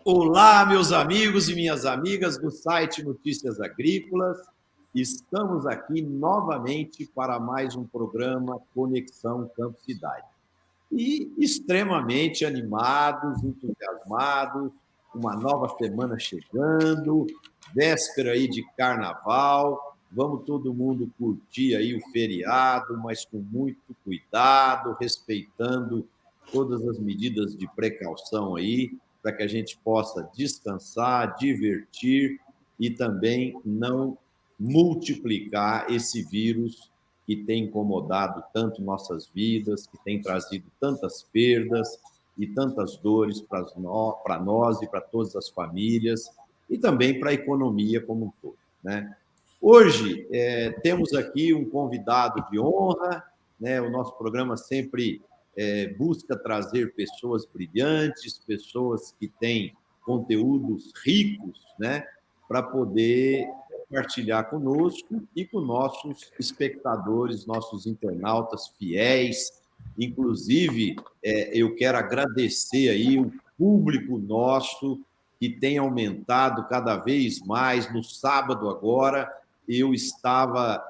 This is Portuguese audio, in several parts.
Olá, meus amigos e minhas amigas do site Notícias Agrícolas. Estamos aqui novamente para mais um programa Conexão Campo Cidade. E extremamente animados, entusiasmados, uma nova semana chegando, véspera aí de carnaval. Vamos todo mundo curtir aí o feriado, mas com muito cuidado, respeitando todas as medidas de precaução aí, para que a gente possa descansar, divertir e também não multiplicar esse vírus que tem incomodado tanto nossas vidas, que tem trazido tantas perdas e tantas dores para nós e para todas as famílias, e também para a economia como um todo, né? Hoje, temos aqui um convidado de honra, né? O nosso programa sempre busca trazer pessoas brilhantes, pessoas que têm conteúdos ricos, né? Para poder compartilhar conosco e com nossos espectadores, nossos internautas fiéis. Inclusive, eu quero agradecer aí o público nosso que tem aumentado cada vez mais. No sábado agora, eu estava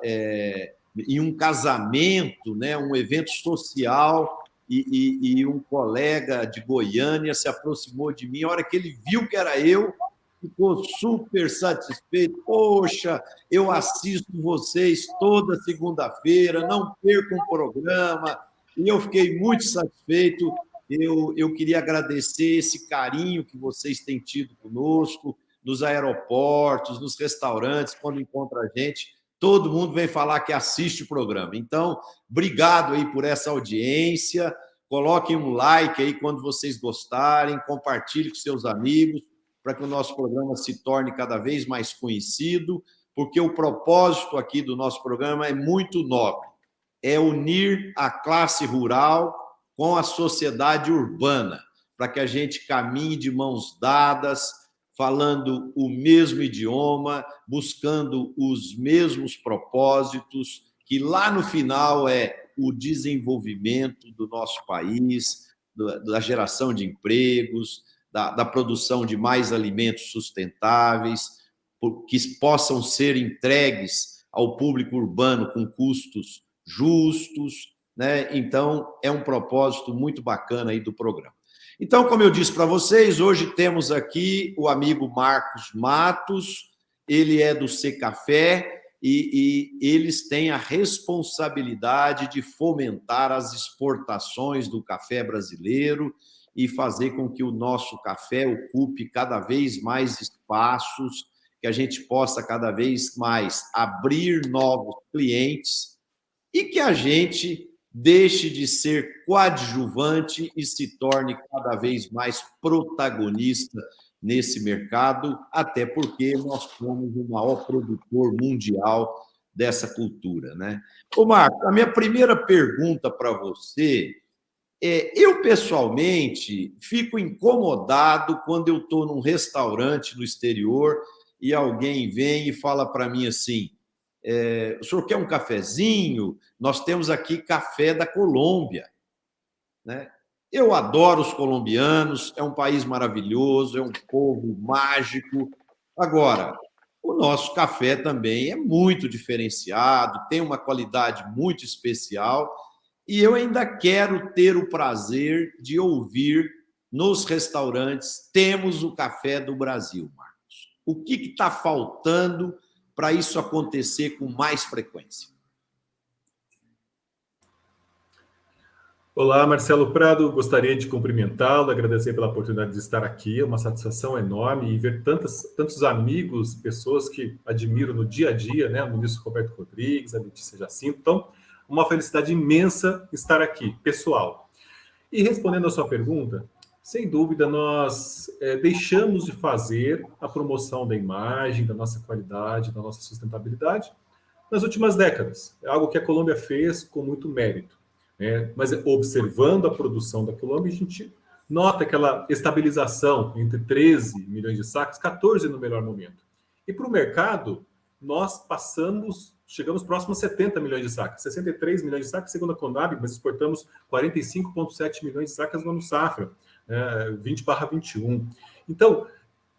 em um casamento, né, um evento social, e um colega de Goiânia se aproximou de mim. A hora que ele viu que era eu, ficou super satisfeito. Poxa, eu assisto vocês toda segunda-feira, não perco um programa. E eu fiquei muito satisfeito. Eu queria agradecer esse carinho que vocês têm tido conosco, nos aeroportos, nos restaurantes, quando encontra a gente. Todo mundo vem falar que assiste o programa. Então, obrigado aí por essa audiência. Coloquem um like aí quando vocês gostarem, compartilhe com seus amigos, para que o nosso programa se torne cada vez mais conhecido, porque o propósito aqui do nosso programa é muito nobre, é unir a classe rural com a sociedade urbana, para que a gente caminhe de mãos dadas, falando o mesmo idioma, buscando os mesmos propósitos, que lá no final é o desenvolvimento do nosso país, da geração de empregos, da produção de mais alimentos sustentáveis, que possam ser entregues ao público urbano com custos justos, né? Então, é um propósito muito bacana aí do programa. Então, como eu disse para vocês, hoje temos aqui o amigo Marcos Matos, ele é do Secafé e eles têm a responsabilidade de fomentar as exportações do café brasileiro e fazer com que o nosso café ocupe cada vez mais espaços, que a gente possa cada vez mais abrir novos clientes e que a gente deixe de ser coadjuvante e se torne cada vez mais protagonista nesse mercado, até porque nós somos o maior produtor mundial dessa cultura, né? Ô, Marco, a minha primeira pergunta para você eu, pessoalmente, fico incomodado quando eu estou num restaurante no exterior e alguém vem e fala para mim assim: o senhor quer um cafezinho? Nós temos aqui café da Colômbia, né? Eu adoro os colombianos, é um país maravilhoso, é um povo mágico. Agora, o nosso café também é muito diferenciado, tem uma qualidade muito especial e eu ainda quero ter o prazer de ouvir nos restaurantes: temos o café do Brasil, Marcos. O que está faltando para isso acontecer com mais frequência? Olá, Marcelo Prado, gostaria de cumprimentá-lo, agradecer pela oportunidade de estar aqui, é uma satisfação enorme e ver tantos amigos, pessoas que admiro no dia a dia, né? O ministro Roberto Rodrigues, a Letícia Jacinto, então, uma felicidade imensa estar aqui, pessoal. E respondendo a sua pergunta, sem dúvida, nós deixamos de fazer a promoção da imagem, da nossa qualidade, da nossa sustentabilidade nas últimas décadas. É algo que a Colômbia fez com muito mérito. Mas observando a produção da Colômbia, a gente nota aquela estabilização entre 13 milhões de sacas, 14 no melhor momento. E para o mercado, nós chegamos próximo a 70 milhões de sacas, 63 milhões de sacas, segundo a Conab, mas exportamos 45,7 milhões de sacas no ano safra, 20/21. Então,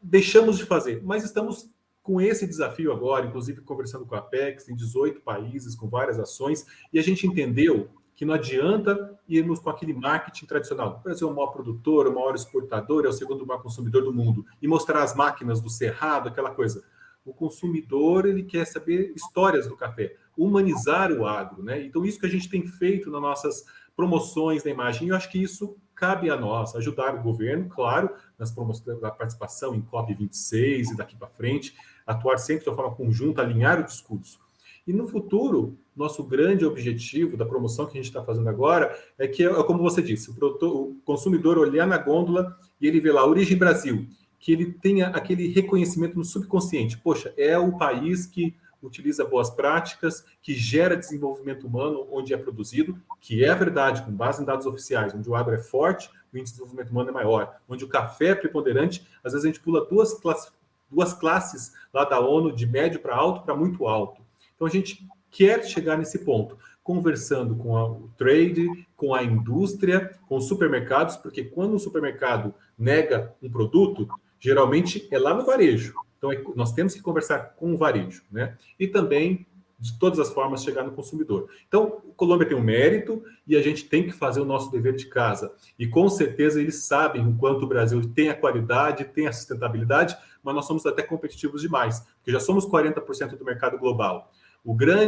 deixamos de fazer, mas estamos com esse desafio agora, inclusive conversando com a Apex, em 18 países, com várias ações, e a gente entendeu que não adianta irmos com aquele marketing tradicional. O Brasil é o maior produtor, o maior exportador, é o segundo maior consumidor do mundo, e mostrar as máquinas do Cerrado, aquela coisa. O consumidor, ele quer saber histórias do café, humanizar o agro, né? Então, isso que a gente tem feito nas nossas promoções da imagem, e eu acho que isso cabe a nós, ajudar o governo, claro, nas promoções da participação em COP26 e daqui para frente, atuar sempre de forma conjunta, alinhar o discurso. E no futuro, nosso grande objetivo da promoção que a gente está fazendo agora é que, como você disse, o consumidor olhar na gôndola e ele vê lá, Origem Brasil, que ele tenha aquele reconhecimento no subconsciente. Poxa, é o país que utiliza boas práticas, que gera desenvolvimento humano onde é produzido, que é a verdade, com base em dados oficiais, onde o agro é forte, o índice de desenvolvimento humano é maior, onde o café é preponderante, às vezes a gente pula duas classes lá da ONU, de médio para alto para muito alto. Então a gente quer chegar nesse ponto, conversando com o trade, com a indústria, com os supermercados, porque quando o supermercado nega um produto, geralmente é lá no varejo. Então, nós temos que conversar com o varejo, né? E também, de todas as formas, chegar no consumidor. Então, o Colômbia tem um mérito e a gente tem que fazer o nosso dever de casa. E, com certeza, eles sabem o quanto o Brasil tem a qualidade, tem a sustentabilidade, mas nós somos até competitivos demais, porque já somos 40% do mercado global.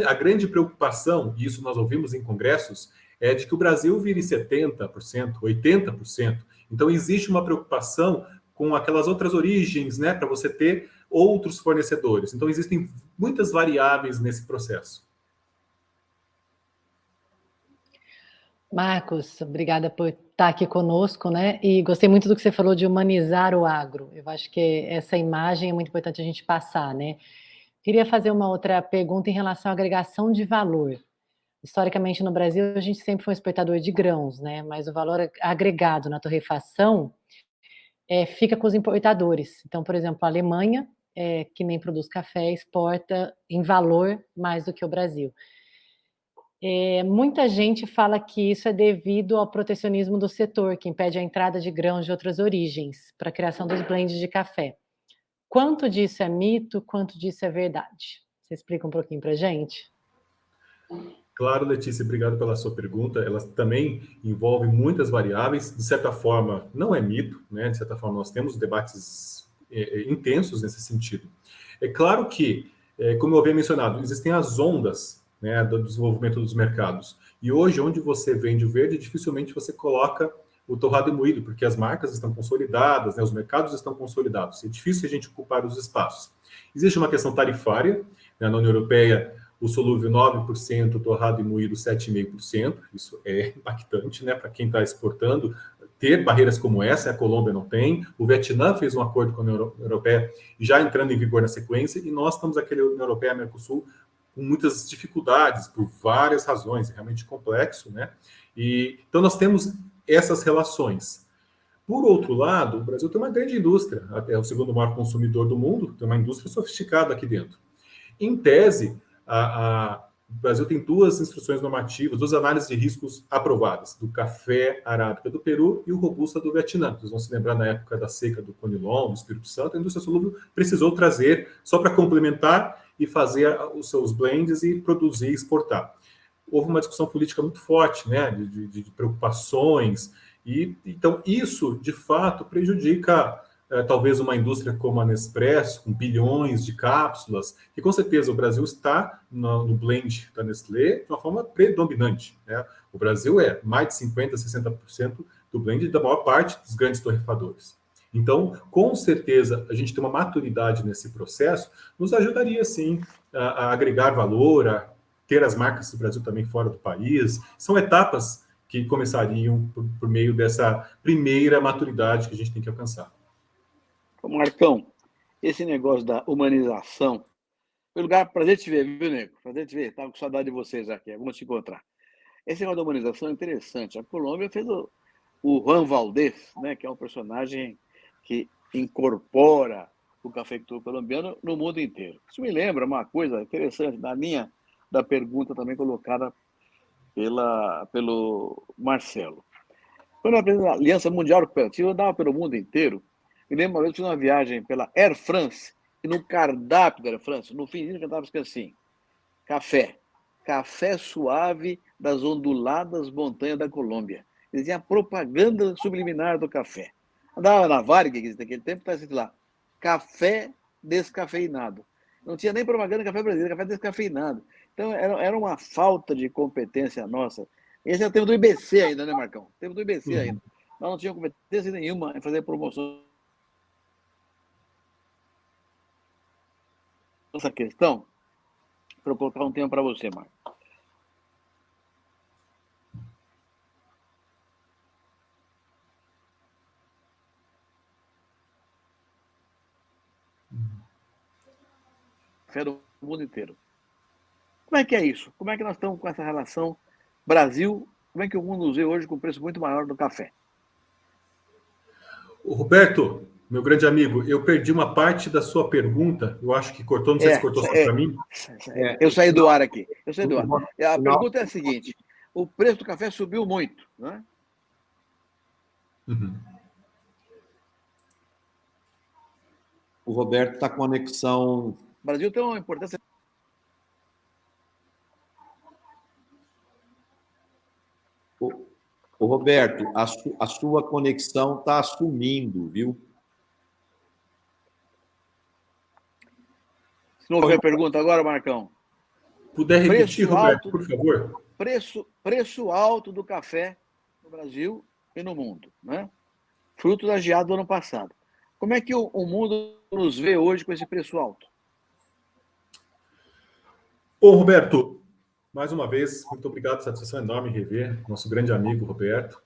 A grande preocupação, e isso nós ouvimos em congressos, é de que o Brasil vire 70%, 80%. Então, existe uma preocupação com aquelas outras origens, né, para você ter outros fornecedores. Então, existem muitas variáveis nesse processo. Marcos, obrigada por estar aqui conosco, né? E gostei muito do que você falou de humanizar o agro. Eu acho que essa imagem é muito importante a gente passar, né? Queria fazer uma outra pergunta em relação à agregação de valor. Historicamente, no Brasil, a gente sempre foi um exportador de grãos, né? Mas o valor agregado na torrefação fica com os importadores. Então, por exemplo, a Alemanha, que nem produz café, exporta em valor mais do que o Brasil. Muita gente fala que isso é devido ao protecionismo do setor, que impede a entrada de grãos de outras origens para a criação dos blends de café. Quanto disso é mito, quanto disso é verdade? Você explica um pouquinho para a gente? Claro, Letícia, obrigado pela sua pergunta. Ela também envolve muitas variáveis. De certa forma, não é mito, né? De certa forma, nós temos debates intensos nesse sentido. É claro que, como eu havia mencionado, existem as ondas, né, do desenvolvimento dos mercados. E hoje, onde você vende o verde, dificilmente você coloca o torrado e moído, porque as marcas estão consolidadas, né, os mercados estão consolidados. É difícil a gente ocupar os espaços. Existe uma questão tarifária, né, na União Europeia, o solúvel 9%, o torrado e moído 7,5%. Isso é impactante, né, para quem está exportando. Ter barreiras como essa, a Colômbia não tem. O Vietnã fez um acordo com a União Europeia, já entrando em vigor na sequência, e nós estamos aqui na União Europeia, Mercosul, com muitas dificuldades, por várias razões, é realmente complexo, né? Então, nós temos essas relações. Por outro lado, o Brasil tem uma grande indústria, é o segundo maior consumidor do mundo, tem uma indústria sofisticada aqui dentro. Em tese, o Brasil tem duas instruções normativas, duas análises de riscos aprovadas, do café arábica do Peru e o robusta do Vietnã. Vocês vão se lembrar na época da seca do Conilon, do Espírito Santo, a indústria solúvel precisou trazer, só para complementar e fazer os seus blends e produzir e exportar. Houve uma discussão política muito forte, né, de preocupações, e então isso, de fato, prejudica talvez uma indústria como a Nespresso, com bilhões de cápsulas, e com certeza o Brasil está no blend da Nestlé de uma forma predominante, né? O Brasil é mais de 50%, 60% do blend da maior parte dos grandes torrefadores. Então, com certeza, a gente ter uma maturidade nesse processo nos ajudaria, sim, a agregar valor, a ter as marcas do Brasil também fora do país. São etapas que começariam por meio dessa primeira maturidade que a gente tem que alcançar. Marcão, esse negócio da humanização, foi lugar, prazer te ver, viu, Nego? Prazer te ver, estava com saudade de vocês aqui, vamos te encontrar. Esse negócio da humanização é interessante. A Colômbia fez o Juan Valdez, né, que é um personagem que incorpora o cafeicultor colombiano no mundo inteiro. Isso me lembra uma coisa interessante da pergunta também colocada pelo Marcelo. Quando a Aliança Mundial Cooperativa dava pelo mundo inteiro, Me lembro uma vez que fiz uma viagem pela Air France, e no cardápio da Air France, no finzinho cantava assim, café suave das onduladas montanhas da Colômbia. Eles tinham a propaganda subliminar do café. Andava na Varig, que existe naquele tempo, estava escrito lá, café descafeinado. Não tinha nem propaganda de café brasileiro, café descafeinado. Então, era uma falta de competência nossa. Esse é o tempo do IBC ainda, né, Marcão? O tempo do IBC ainda. Nós não tínhamos competência nenhuma em fazer promoção. Essa questão, para eu colocar um tema para você, Marco. Café do mundo inteiro. Como é que é isso? Como é que nós estamos com essa relação Brasil? Como é que o mundo nos vê hoje com preço muito maior do café? Roberto, meu grande amigo, eu perdi uma parte da sua pergunta. Eu acho que cortou, não sei se cortou só para mim. Eu saí do ar aqui. Eu saí do ar. A pergunta é a seguinte: o preço do café subiu muito, né? Uhum. O Roberto está com conexão. O Brasil tem uma importância. Ô Roberto, a sua conexão está sumindo, viu? Se não houver pergunta agora, Marcão. Puder repetir, Roberto, por favor? Preço alto do café no Brasil e no mundo, né? Fruto da geada do ano passado. Como é que o mundo nos vê hoje com esse preço alto? Bom, Roberto, mais uma vez, muito obrigado, satisfação enorme rever nosso grande amigo Roberto.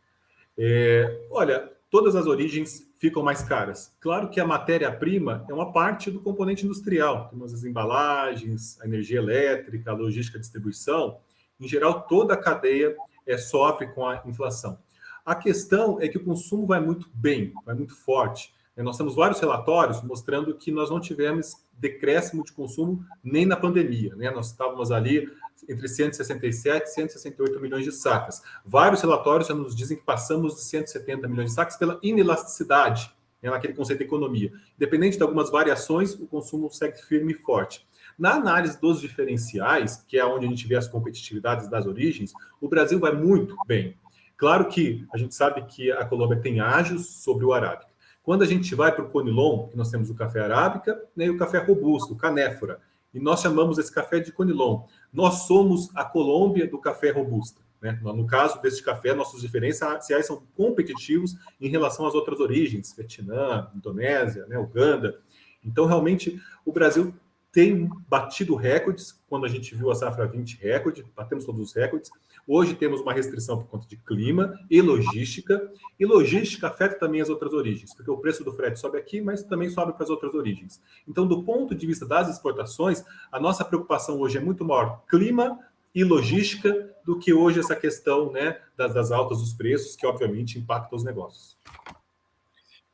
Olha, todas as origens ficam mais caras. Claro que a matéria-prima é uma parte do componente industrial, temos as embalagens, a energia elétrica, a logística, a distribuição. Em geral, toda a cadeia sofre com a inflação. A questão é que o consumo vai muito bem, vai muito forte. Nós temos vários relatórios mostrando que nós não tivemos decréscimo de consumo nem na pandemia, né? Nós estávamos ali entre 167 e 168 milhões de sacas. Vários relatórios já nos dizem que passamos de 170 milhões de sacas pela inelasticidade, né, naquele conceito de economia. Independente de algumas variações, o consumo segue firme e forte. Na análise dos diferenciais, que é onde a gente vê as competitividades das origens, o Brasil vai muito bem. Claro que a gente sabe que a Colômbia tem ágios sobre o arábica. Quando a gente vai para o Conilon, que nós temos o café arábica, né, e o café robusto, o canéfora, e nós chamamos esse café de Conilon. Nós somos a Colômbia do café robusta, né? No caso deste café, nossos diferenciais são competitivos em relação às outras origens, Vietnã, Indonésia, né, Uganda. Então, realmente, o Brasil tem batido recordes. Quando a gente viu a safra 20 recorde, batemos todos os recordes. Hoje temos uma restrição por conta de clima e logística. E logística afeta também as outras origens, porque o preço do frete sobe aqui, mas também sobe para as outras origens. Então, do ponto de vista das exportações, a nossa preocupação hoje é muito maior clima e logística do que hoje essa questão, né, das altas dos preços, que obviamente impactam os negócios.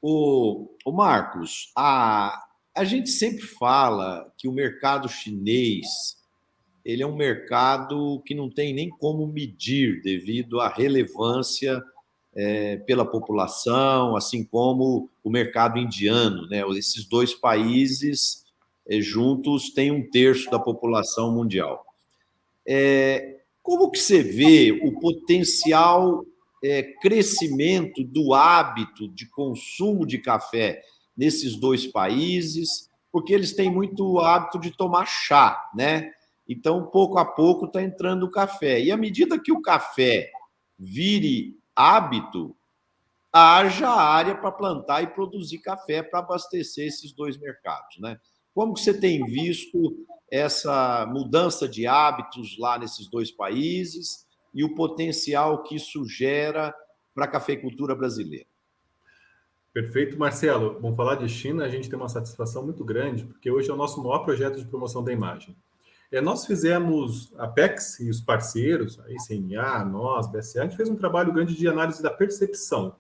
O Marcos, a gente sempre fala que o mercado chinês ele é um mercado que não tem nem como medir devido à relevância pela população, assim como o mercado indiano, né? Esses dois países juntos têm 1/3 da população mundial. Como que você vê o potencial crescimento do hábito de consumo de café nesses dois países? Porque eles têm muito hábito de tomar chá, né? Então, pouco a pouco está entrando o café. E à medida que o café vire hábito, haja área para plantar e produzir café para abastecer esses dois mercados, né? Como que você tem visto essa mudança de hábitos lá nesses dois países e o potencial que isso gera para a cafeicultura brasileira? Perfeito, Marcelo. Vamos falar de China, a gente tem uma satisfação muito grande, porque hoje é o nosso maior projeto de promoção da imagem. Nós fizemos, a PEX e os parceiros, a ICNA, nós, BSA, a gente fez um trabalho grande de análise da percepção.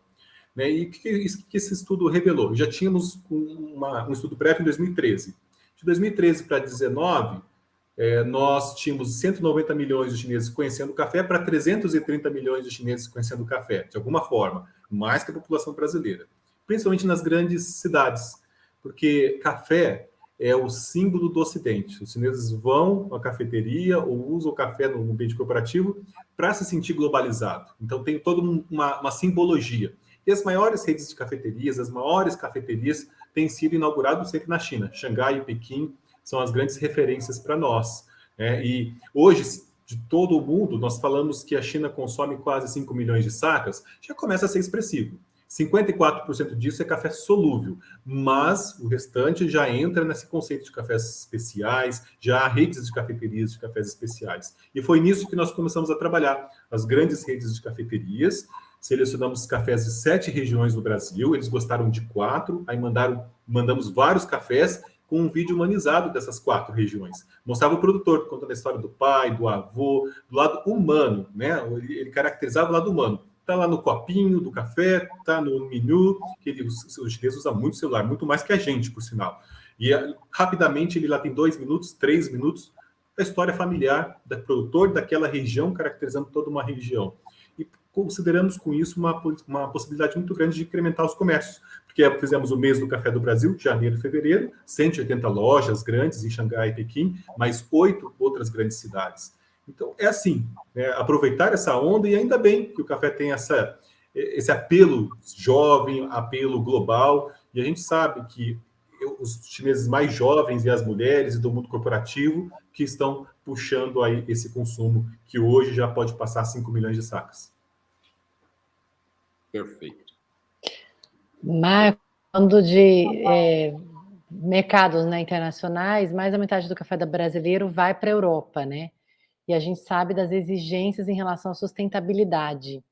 Né? E o que esse estudo revelou? Já tínhamos um estudo prévio em 2013. De 2013 para 2019, nós tínhamos 190 milhões de chineses conhecendo o café para 330 milhões de chineses conhecendo o café, de alguma forma, mais que a população brasileira. principalmente nas grandes cidades, porque café é o símbolo do Ocidente. Os chineses vão à cafeteria ou usam o café no ambiente corporativo para se sentir globalizado. Então, tem toda uma simbologia. E as maiores redes de cafeterias, as maiores cafeterias, têm sido inauguradas sempre na China. Xangai e Pequim são as grandes referências para nós. E hoje, de todo o mundo, nós falamos que a China consome quase 5 milhões de sacas, já começa a ser expressivo. 54% disso é café solúvel, mas o restante já entra nesse conceito de cafés especiais, já há redes de cafeterias de cafés especiais. E foi nisso que nós começamos a trabalhar. As grandes redes de cafeterias, selecionamos cafés de 7 regiões do Brasil, eles gostaram de 4, aí mandamos vários cafés com um vídeo humanizado dessas 4 regiões. Mostrava o produtor contando a história do pai, do avô, do lado humano, né? Ele caracterizava o lado humano. Está lá no copinho do café, está no menu, que o chinês usa muito celular, muito mais que a gente, por sinal. E rapidamente ele lá tem 2 minutos, 3 minutos, a história familiar do produtor daquela região, caracterizando toda uma região. E consideramos com isso uma possibilidade muito grande de incrementar os comércios, porque fizemos o mês do Café do Brasil, janeiro e fevereiro, 180 lojas grandes em Xangai e Pequim, mais 8 outras grandes cidades. Então, é assim, né? Aproveitar essa onda, e ainda bem que o café tem esse apelo jovem, apelo global, e a gente sabe que os chineses mais jovens e as mulheres do mundo corporativo que estão puxando aí esse consumo, que hoje já pode passar 5 milhões de sacas. Perfeito. Marco, falando de mercados, né, internacionais, mais da metade do café brasileiro vai para a Europa, né? E a gente sabe das exigências em relação à sustentabilidade.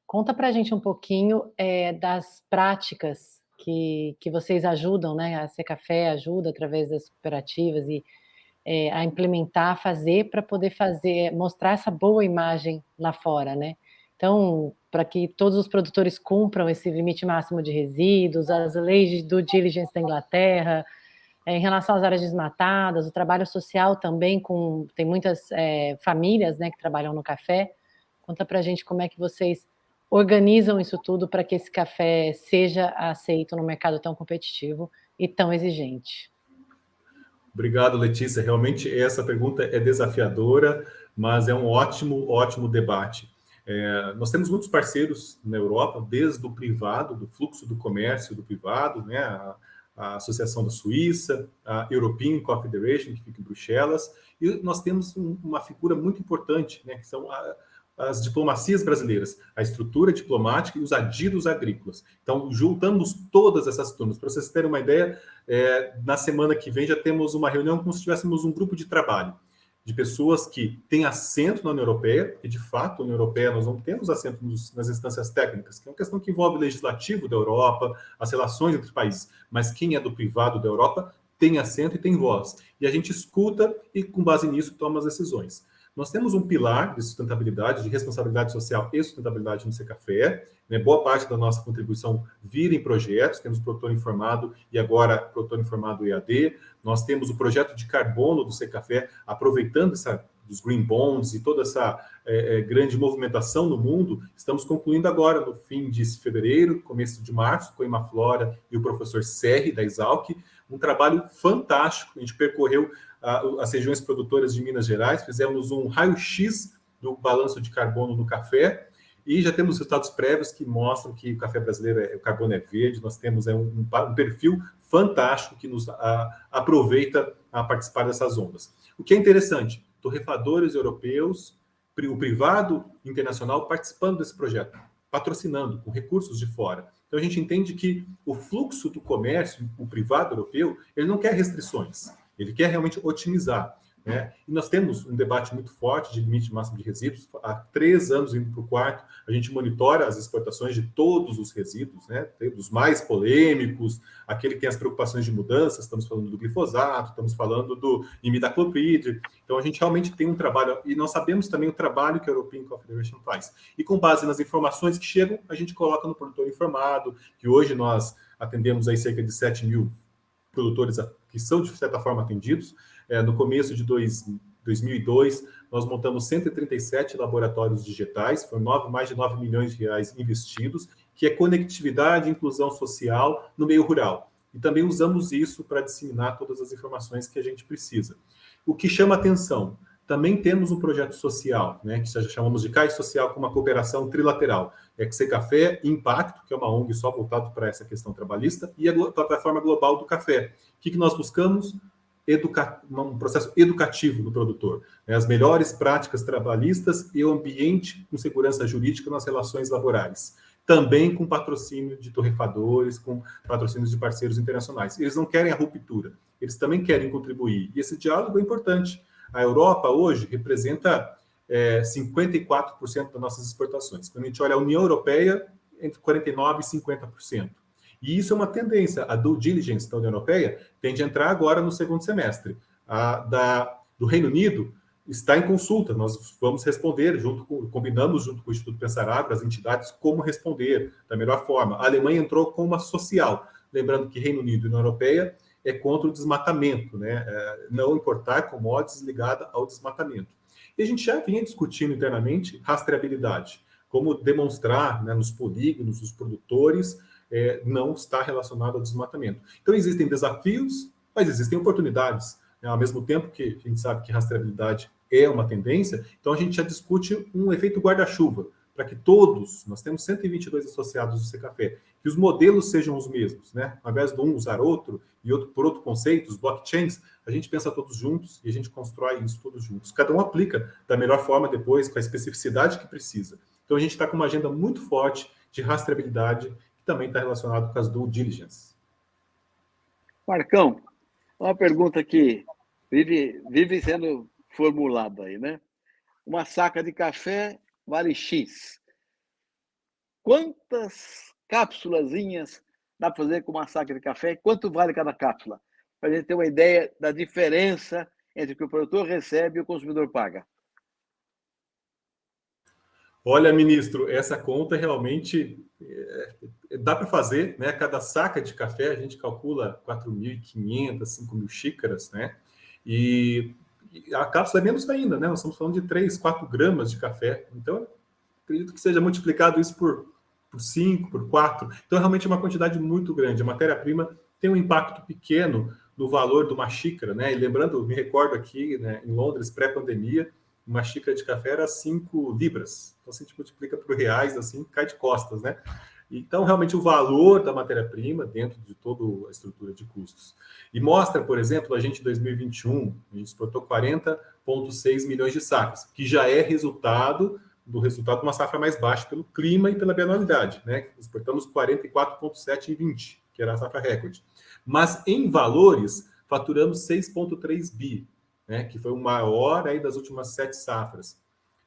Conta para a gente um pouquinho das práticas que vocês ajudam, né? A Ser Café ajuda através das cooperativas e a implementar, fazer para poder mostrar essa boa imagem lá fora, né? Então, para que todos os produtores cumpram esse limite máximo de resíduos, as leis de due diligence da Inglaterra, em relação às áreas desmatadas, o trabalho social também, tem muitas famílias, né, que trabalham no café. Conta para a gente como é que vocês organizam isso tudo para que esse café seja aceito no mercado tão competitivo e tão exigente. Obrigado, Letícia. Realmente essa pergunta é desafiadora, mas é um ótimo debate. Nós temos muitos parceiros na Europa, desde o privado, do fluxo do comércio do privado, né, a Associação da Suíça, a European Coffee Federation, que fica em Bruxelas, e nós temos uma figura muito importante, né, que são as diplomacias brasileiras, a estrutura diplomática e os adidos agrícolas. Então, juntamos todas essas turmas. Para vocês terem uma ideia, na semana que vem já temos uma reunião como se tivéssemos um grupo de trabalho de pessoas que têm assento na União Europeia, e de fato, na União Europeia nós não temos assento nas instâncias técnicas, que é uma questão que envolve o legislativo da Europa, as relações entre países, mas quem é do privado da Europa tem assento e tem voz. E a gente escuta e, com base nisso, toma as decisões. Nós temos um pilar de sustentabilidade, de responsabilidade social e sustentabilidade no Ser Café, né? Boa parte da nossa contribuição vira em projetos, temos o produtor informado e agora produtor informado EAD. Nós temos o projeto de carbono do Ser Café, aproveitando dos green bonds e toda essa grande movimentação no mundo. Estamos concluindo agora, no fim de fevereiro, começo de março, com a Imaflora e o professor Serri, da Exalc, um trabalho fantástico. A gente percorreu as regiões produtoras de Minas Gerais, fizemos um raio-x do balanço de carbono no café e já temos resultados prévios que mostram que o café brasileiro, o carbono é verde, nós temos um perfil fantástico que nos aproveita a participar dessas ondas. O que é interessante, torrefadores europeus, o privado internacional participando desse projeto, patrocinando com recursos de fora. Então a gente entende que o fluxo do comércio, o privado europeu, ele não quer restrições. Ele quer realmente otimizar, né? E nós temos um debate muito forte de limite máximo de resíduos. Há 3 anos, indo para o 4º, a gente monitora as exportações de todos os resíduos, né? Dos mais polêmicos, aquele que tem as preocupações de mudanças, estamos falando do glifosato, estamos falando do imidacloprid. Então, a gente realmente tem um trabalho, e nós sabemos também o trabalho que a European Coffee Federation faz. E com base nas informações que chegam, a gente coloca no produtor informado, que hoje nós atendemos aí cerca de 7 mil produtores que são, de certa forma, atendidos. No começo de 2002, nós montamos 137 laboratórios digitais, foram mais de 9 milhões de reais investidos, que é conectividade e inclusão social no meio rural. E também usamos isso para disseminar todas as informações que a gente precisa. O que chama atenção, também temos um projeto social, né, que chamamos de CAI Social, com uma cooperação trilateral. Excecafé Impacto, que é uma ONG só voltada para essa questão trabalhista, e a plataforma global do café. O que nós buscamos? Um processo educativo do produtor, né? As melhores práticas trabalhistas e o ambiente com segurança jurídica nas relações laborais. Também com patrocínio de torrefadores, com patrocínios de parceiros internacionais. Eles não querem a ruptura, eles também querem contribuir. E esse diálogo é importante. A Europa hoje representa 54% das nossas exportações. Quando a gente olha a União Europeia, entre 49% e 50%. E isso é uma tendência. A due diligence da União Europeia tende a entrar agora no segundo semestre. Do Reino Unido está em consulta. Nós vamos responder, combinamos junto com o Instituto Pensar Agro, as entidades, como responder da melhor forma. A Alemanha entrou com uma social. Lembrando que Reino Unido e União Europeia é contra o desmatamento, né? Não importar commodities ligada ao desmatamento. E a gente já vinha discutindo internamente rastreabilidade, como demonstrar, né, nos polígonos, dos produtores, não está relacionado ao desmatamento. Então, existem desafios, mas existem oportunidades. Né? Ao mesmo tempo que a gente sabe que rastreabilidade é uma tendência, então a gente já discute um efeito guarda-chuva, para que todos, nós temos 122 associados do Secafé, que os modelos sejam os mesmos, né? Ao invés de um usar outro, e outro por outro conceito, os blockchains, a gente pensa todos juntos e a gente constrói isso todos juntos. Cada um aplica da melhor forma depois, com a especificidade que precisa. Então, a gente está com uma agenda muito forte de rastreabilidade, também está relacionado com as due diligence. Marcão, uma pergunta que vive sendo formulada aí, né? Uma saca de café vale X. Quantas cápsulazinhas dá para fazer com uma saca de café? Quanto vale cada cápsula? Para a gente ter uma ideia da diferença entre o que o produtor recebe e o consumidor paga. Olha, ministro, essa conta realmente dá para fazer, né? Cada saca de café a gente calcula 4.500, 5.000 xícaras, né? E a cápsula é menos ainda, né? Nós estamos falando de 3, 4 gramas de café. Então, acredito que seja multiplicado isso por 5, por 4. Então, realmente é uma quantidade muito grande. A matéria-prima tem um impacto pequeno no valor de uma xícara, né? E lembrando, me recordo aqui, né, em Londres, pré-pandemia, uma xícara de café era 5 libras. Então, se a gente multiplica por reais, assim, cai de costas, né? Então, realmente, o valor da matéria-prima dentro de toda a estrutura de custos. E mostra, por exemplo, a gente em 2021, a gente exportou 40,6 milhões de sacas, que já é resultado de uma safra mais baixa pelo clima e pela bianualidade, né? Exportamos 44,7 em 20, que era a safra recorde. Mas, em valores, faturamos 6,3 bi, né, que foi o maior aí das últimas 7 safras.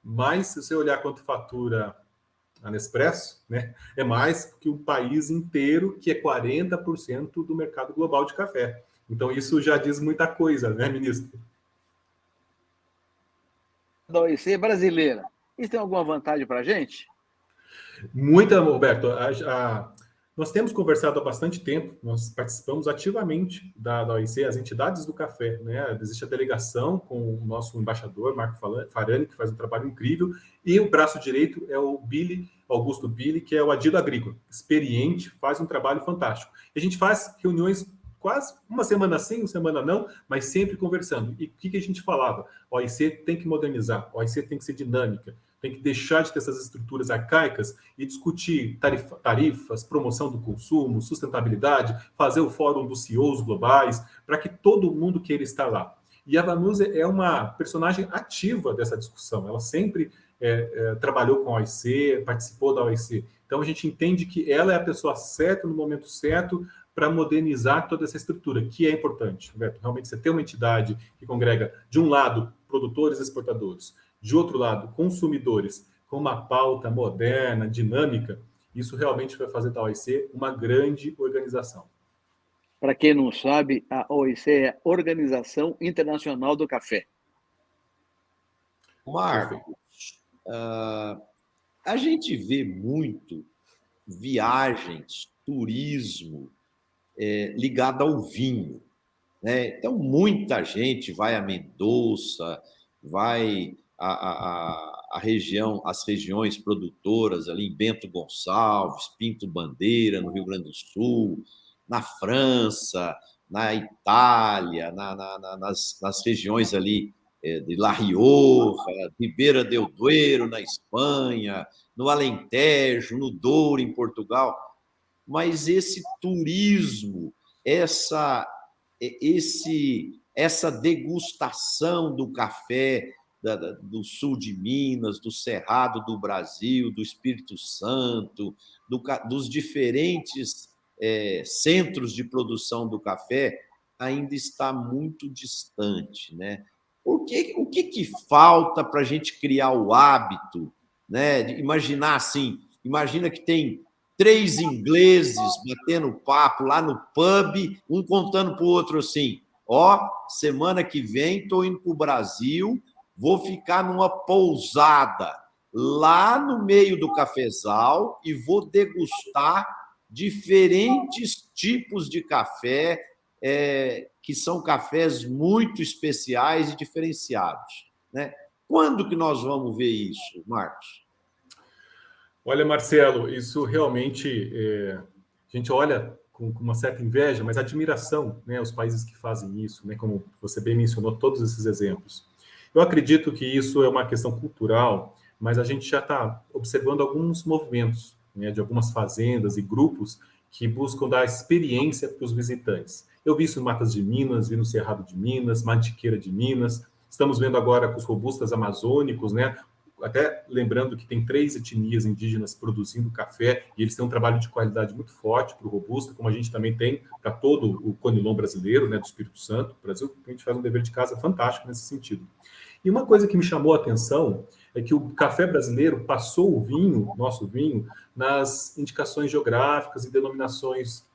Mas, se você olhar quanto fatura a Nespresso, né, é mais que o país inteiro, que é 40% do mercado global de café. Então, isso já diz muita coisa, né, ministro? Da OEC brasileira, isso tem alguma vantagem para a gente? Muita, Roberto. Nós temos conversado há bastante tempo, nós participamos ativamente da OIC, as entidades do café, né? Existe a delegação com o nosso embaixador, Marco Farani, que faz um trabalho incrível, e o braço direito é o Augusto Billy, que é o adido agrícola, experiente, faz um trabalho fantástico. E a gente faz reuniões quase uma semana sim, uma semana não, mas sempre conversando. E o que a gente falava? A OIC tem que modernizar, a OIC tem que ser dinâmica, tem que deixar de ter essas estruturas arcaicas e discutir tarifas, promoção do consumo, sustentabilidade, fazer o fórum dos CEOs globais, para que todo mundo queira estar lá. E a Vanusa é uma personagem ativa dessa discussão. Ela sempre trabalhou com a OIC, participou da OIC. Então, a gente entende que ela é a pessoa certa, no momento certo, para modernizar toda essa estrutura, que é importante, Roberto. Realmente, você ter uma entidade que congrega, de um lado, produtores e exportadores, de outro lado, consumidores, com uma pauta moderna, dinâmica, isso realmente vai fazer da OIC uma grande organização. Para quem não sabe, a OIC é a Organização Internacional do Café. Marcos, a gente vê muito viagens, turismo ligado ao vinho, né? Então, muita gente vai a Mendoza, vai a as regiões produtoras ali em Bento Gonçalves, Pinto Bandeira, no Rio Grande do Sul, na França, na Itália, nas regiões ali de La Rioja, Ribeira del Duero, na Espanha, no Alentejo, no Douro, em Portugal. Mas esse turismo, essa degustação do café do sul de Minas, do Cerrado do Brasil, do Espírito Santo, dos diferentes centros de produção do café, ainda está muito distante, né? O que falta para a gente criar o hábito, né? De imaginar assim, imagina que tem 3 ingleses batendo papo lá no pub, um contando para o outro assim, semana que vem estou indo para o Brasil, vou ficar numa pousada lá no meio do cafezal e vou degustar diferentes tipos de café, que são cafés muito especiais e diferenciados, né? Quando que nós vamos ver isso, Marcos? Olha, Marcelo, isso realmente a gente olha com uma certa inveja, mas admiração, né, os países que fazem isso, né, como você bem mencionou todos esses exemplos. Eu acredito que isso é uma questão cultural, mas a gente já está observando alguns movimentos, né, de algumas fazendas e grupos que buscam dar experiência para os visitantes. Eu vi isso em Matas de Minas, vi no Cerrado de Minas, Mantiqueira de Minas. Estamos vendo agora com os robustas amazônicos, né? Até lembrando que tem 3 etnias indígenas produzindo café e eles têm um trabalho de qualidade muito forte para o robusta, como a gente também tem para todo o conilon brasileiro, né, do Espírito Santo. O Brasil, a gente faz um dever de casa fantástico nesse sentido. E uma coisa que me chamou a atenção é que o café brasileiro passou o vinho, nosso vinho, nas indicações geográficas e denominações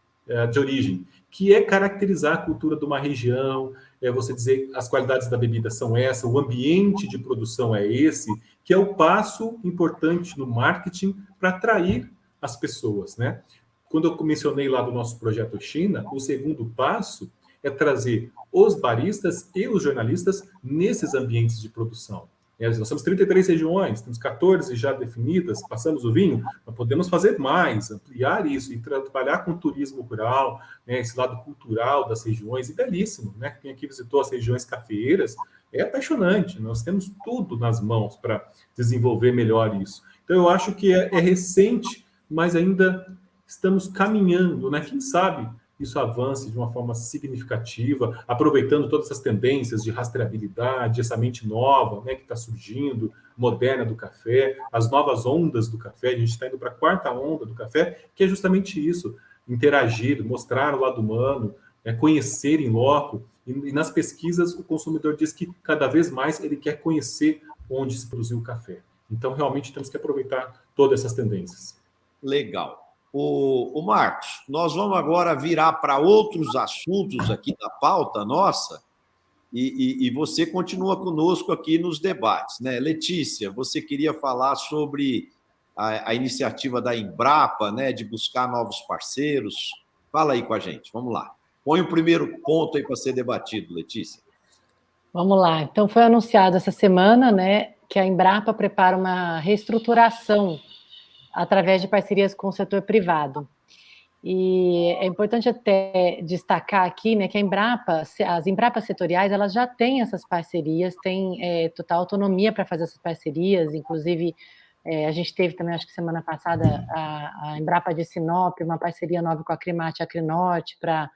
de origem, que é caracterizar a cultura de uma região, você dizer as qualidades da bebida são essa, o ambiente de produção é esse, que é o passo importante no marketing para atrair as pessoas, né? Quando eu mencionei lá do nosso projeto China, o segundo passo é trazer os baristas e os jornalistas nesses ambientes de produção. Nós temos 33 regiões, temos 14 já definidas, passamos o vinho, mas podemos fazer mais, ampliar isso e trabalhar com o turismo rural, né, esse lado cultural das regiões, e belíssimo, né? Quem aqui visitou as regiões cafeeiras, é apaixonante, nós temos tudo nas mãos para desenvolver melhor isso. Então eu acho que é recente, mas ainda estamos caminhando, né? Quem sabe isso avance de uma forma significativa, aproveitando todas essas tendências de rastreabilidade, essa mente nova, né, que está surgindo, moderna do café, as novas ondas do café. A gente está indo para a 4ª onda do café, que é justamente isso, interagir, mostrar o lado humano, conhecer em loco. E nas pesquisas, o consumidor diz que cada vez mais ele quer conhecer onde se produziu o café. Então, realmente, temos que aproveitar todas essas tendências. Legal. O Marcos, nós vamos agora virar para outros assuntos aqui da pauta nossa e você continua conosco aqui nos debates, né? Letícia, você queria falar sobre a iniciativa da Embrapa, né, de buscar novos parceiros. Fala aí com a gente, vamos lá. Põe o primeiro ponto aí para ser debatido, Letícia. Vamos lá. Então, foi anunciado essa semana, né, que a Embrapa prepara uma reestruturação através de parcerias com o setor privado. E é importante até destacar aqui, né, que as Embrapas setoriais, elas já têm essas parcerias, têm total autonomia para fazer essas parcerias, inclusive a gente teve também, acho que semana passada, a Embrapa de Sinop, uma parceria nova com a Acrimate e a Acrinorte para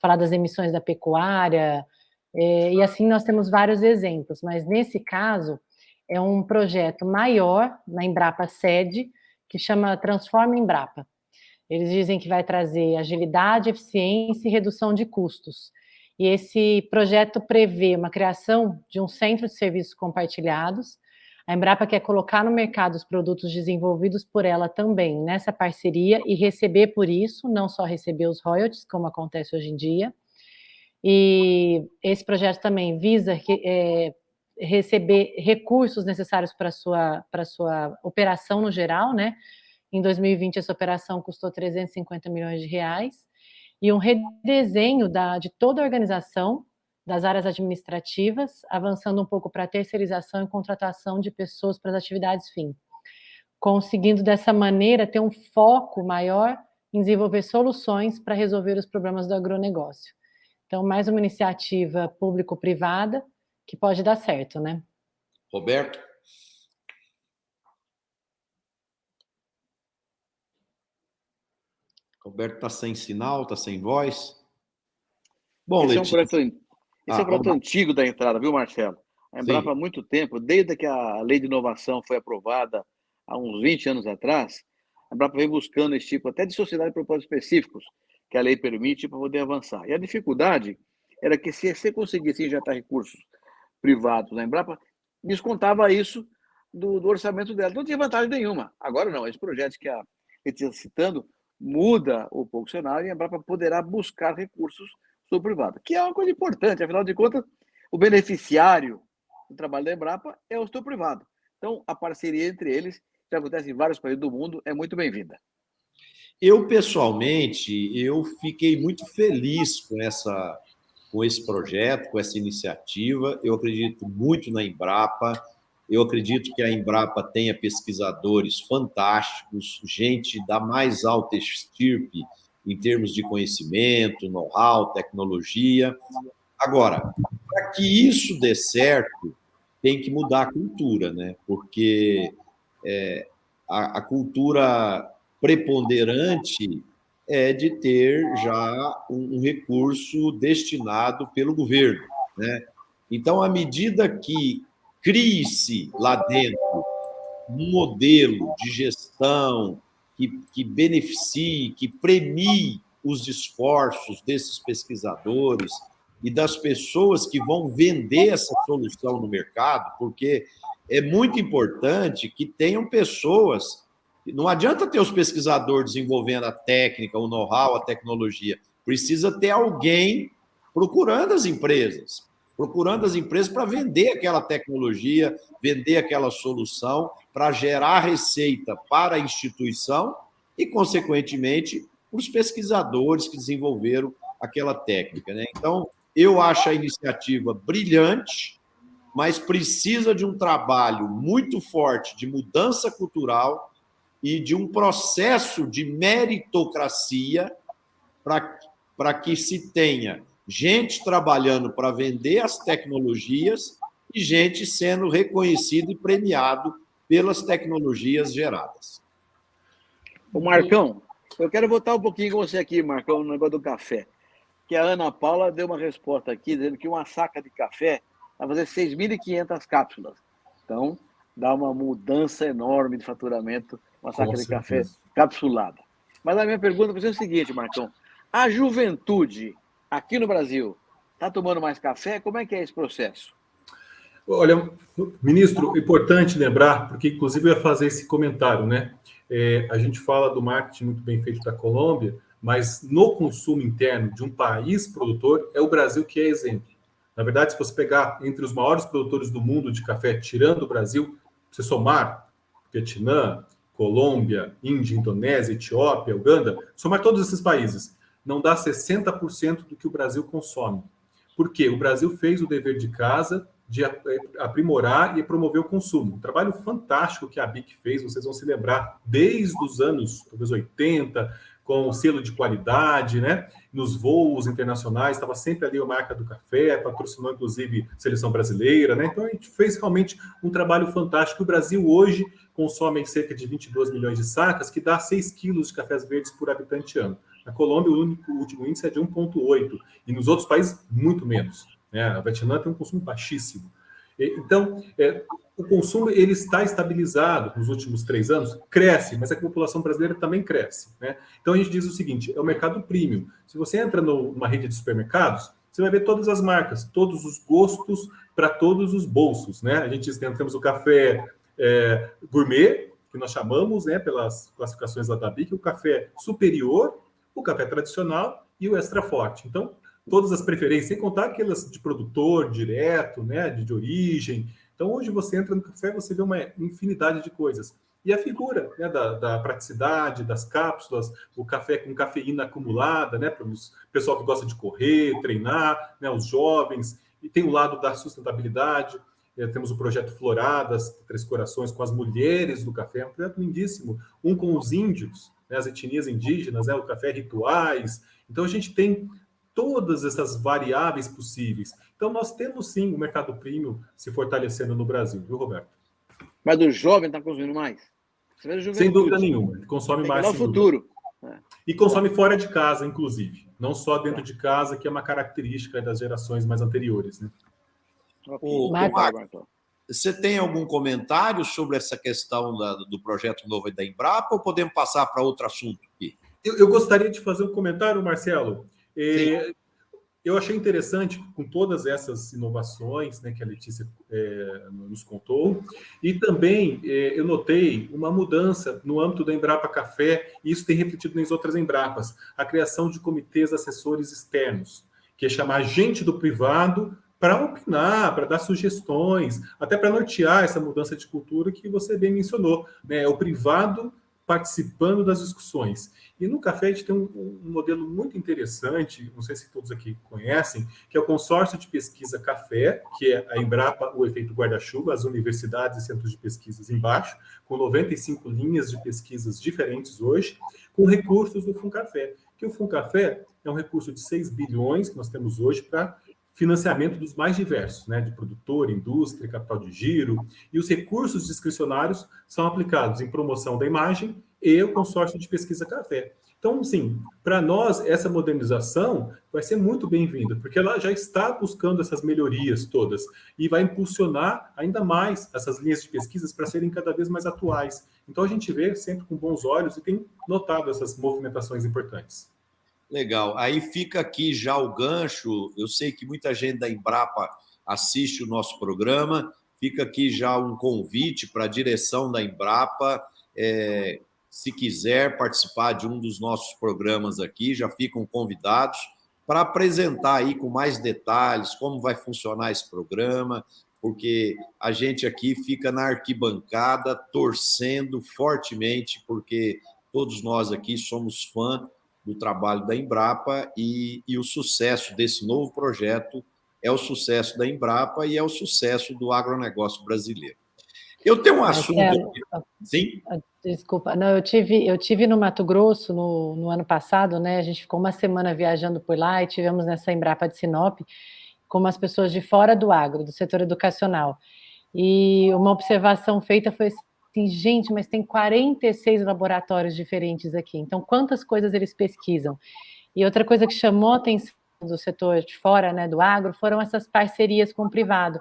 falar das emissões da pecuária, e assim nós temos vários exemplos, mas nesse caso é um projeto maior na Embrapa sede, que chama Transforma Embrapa. Eles dizem que vai trazer agilidade, eficiência e redução de custos. E esse projeto prevê uma criação de um centro de serviços compartilhados. A Embrapa quer colocar no mercado os produtos desenvolvidos por ela também nessa parceria e receber por isso, não só receber os royalties, como acontece hoje em dia. E esse projeto também visa receber recursos necessários para a sua operação no geral, né? Em 2020, essa operação custou 350 milhões de reais, e um redesenho de toda a organização, das áreas administrativas, avançando um pouco para a terceirização e contratação de pessoas para as atividades fim, conseguindo dessa maneira ter um foco maior em desenvolver soluções para resolver os problemas do agronegócio. Então, mais uma iniciativa público-privada que pode dar certo, né? Roberto? Roberto está sem sinal, está sem voz. Bom, esse Letícia... é um projeto antigo da entrada, viu, Marcelo? A Embrapa, há muito tempo, desde que a lei de inovação foi aprovada há uns 20 anos atrás, a Embrapa vem buscando esse tipo até de sociedade de propósitos específicos, que a lei permite para poder avançar. E a dificuldade era que, se você conseguisse injetar recursos privados na Embrapa, descontava isso do orçamento dela. Não tinha vantagem nenhuma. Agora não, esse projeto que a Letícia está citando muda um pouco o cenário e a Embrapa poderá buscar recursos do privado, que é uma coisa importante, afinal de contas, o beneficiário do trabalho da Embrapa é o setor privado. Então, a parceria entre eles, que acontece em vários países do mundo, é muito bem-vinda. Eu, pessoalmente, fiquei muito feliz com esse projeto, com essa iniciativa. Eu acredito muito na Embrapa. Eu acredito que a Embrapa tenha pesquisadores fantásticos, gente da mais alta estirpe em termos de conhecimento, know-how, tecnologia. Agora, para que isso dê certo, tem que mudar a cultura, né? Porque a cultura preponderante é de ter já um recurso destinado pelo governo, né? Então, à medida que crie-se lá dentro um modelo de gestão que beneficie, que premie os esforços desses pesquisadores e das pessoas que vão vender essa solução no mercado, porque é muito importante que tenham pessoas. Não adianta ter os pesquisadores desenvolvendo a técnica, o know-how, a tecnologia. Precisa ter alguém procurando as empresas para vender aquela tecnologia, vender aquela solução, para gerar receita para a instituição e, consequentemente, para os pesquisadores que desenvolveram aquela técnica, né? Então, eu acho a iniciativa brilhante, mas precisa de um trabalho muito forte de mudança cultural e de um processo de meritocracia para que se tenha gente trabalhando para vender as tecnologias e gente sendo reconhecido e premiado pelas tecnologias geradas. Ô Marcão, eu quero voltar um pouquinho com você aqui, Marcão, no negócio do café. Que a Ana Paula deu uma resposta aqui, dizendo que uma saca de café vai fazer 6.500 cápsulas. Então, dá uma mudança enorme de faturamento, uma saca de café capsulada. Mas a minha pergunta para você é o seguinte, Marcão. A juventude aqui no Brasil está tomando mais café? Como é que é esse processo? Olha, ministro, importante lembrar, porque inclusive eu ia fazer esse comentário, né? A gente fala do marketing muito bem feito da Colômbia, mas no consumo interno de um país produtor, é o Brasil que é exemplo. Na verdade, se você pegar entre os maiores produtores do mundo de café, tirando o Brasil, você somar Vietnã, Colômbia, Índia, Indonésia, Etiópia, Uganda, somar todos esses países, não dá 60% do que o Brasil consome. Por quê? O Brasil fez o dever de casa de aprimorar e promover o consumo. Um trabalho fantástico que a BIC fez, vocês vão se lembrar, desde os anos, talvez 80, com o selo de qualidade, né? Nos voos internacionais, estava sempre ali a marca do café, patrocinou inclusive a seleção brasileira, né? Então a gente fez realmente um trabalho fantástico. O Brasil hoje consome cerca de 22 milhões de sacas, que dá 6 quilos de cafés verdes por habitante ano. Na Colômbia, o último índice é de 1,8, e nos outros países, muito menos. Né? A Vietnã tem um consumo baixíssimo. Então, o consumo ele está estabilizado nos últimos 3 anos, cresce, mas a população brasileira também cresce. Né? Então, a gente diz o seguinte, é o mercado premium. Se você entra numa rede de supermercados, você vai ver todas as marcas, todos os gostos para todos os bolsos. Né? A gente temos o café gourmet, que nós chamamos, né, pelas classificações da BIC, o café superior, o café tradicional e o extra forte. Então, todas as preferências, sem contar aquelas de produtor direto, né, de origem. Então, hoje você entra no café, você vê uma infinidade de coisas. E a figura, né, da praticidade, das cápsulas, o café com cafeína acumulada, né, para o pessoal que gosta de correr, treinar, né, os jovens. E tem o lado da sustentabilidade. Temos o projeto Floradas, Três Corações, com as mulheres do café, um projeto lindíssimo. Um com os índios, né, as etnias indígenas, né, o café rituais. Então, a gente tem todas essas variáveis possíveis. Então, nós temos, sim, o mercado premium se fortalecendo no Brasil, viu, Roberto? Mas o jovem está consumindo mais? Você vê a juventude. Sem dúvida nenhuma. Ele consome Tem mais. que dar o futuro. E consome fora de casa, inclusive. Não só dentro de casa, que é uma característica das gerações mais anteriores, né? Marcos, você tem algum comentário sobre essa questão do projeto novo da Embrapa ou podemos passar para outro assunto aqui? Eu gostaria de fazer um comentário, Marcelo. Eu achei interessante, com todas essas inovações, né, que a Letícia nos contou, e também eu notei uma mudança no âmbito da Embrapa Café, e isso tem refletido nas outras Embrapas, a criação de comitês assessores externos, que é chamar gente do privado para opinar, para dar sugestões, até para nortear essa mudança de cultura que você bem mencionou, né? O privado participando das discussões. E no café a gente tem um modelo muito interessante, não sei se todos aqui conhecem, que é o consórcio de pesquisa café, que é a Embrapa, o efeito guarda-chuva, as universidades e centros de pesquisas embaixo, com 95 linhas de pesquisas diferentes hoje, com recursos do Funcafé. Que o Funcafé é um recurso de 6 bilhões que nós temos hoje para financiamento dos mais diversos, né, de produtor, indústria, capital de giro, e os recursos discricionários são aplicados em promoção da imagem e o consórcio de pesquisa café. Então, sim, para nós, essa modernização vai ser muito bem-vinda, porque ela já está buscando essas melhorias todas e vai impulsionar ainda mais essas linhas de pesquisas para serem cada vez mais atuais. Então, a gente vê sempre com bons olhos e tem notado essas movimentações importantes. Legal. Aí fica aqui já o gancho. Eu sei que muita gente da Embrapa assiste o nosso programa. Fica aqui já um convite para a direção da Embrapa. Se quiser participar de um dos nossos programas aqui, já ficam convidados para apresentar aí com mais detalhes como vai funcionar esse programa, porque a gente aqui fica na arquibancada torcendo fortemente, porque todos nós aqui somos fã do trabalho da Embrapa e o sucesso desse novo projeto é o sucesso da Embrapa e é o sucesso do agronegócio brasileiro. Eu tenho um assunto aqui. Sim? Desculpa, não, eu tive no Mato Grosso no ano passado, né? A gente ficou uma semana viajando por lá e tivemos nessa Embrapa de Sinop com umas pessoas de fora do agro, do setor educacional. E uma observação feita foi assim, gente, mas tem 46 laboratórios diferentes aqui, então quantas coisas eles pesquisam? E outra coisa que chamou a atenção do setor de fora, né, do agro, foram essas parcerias com o privado,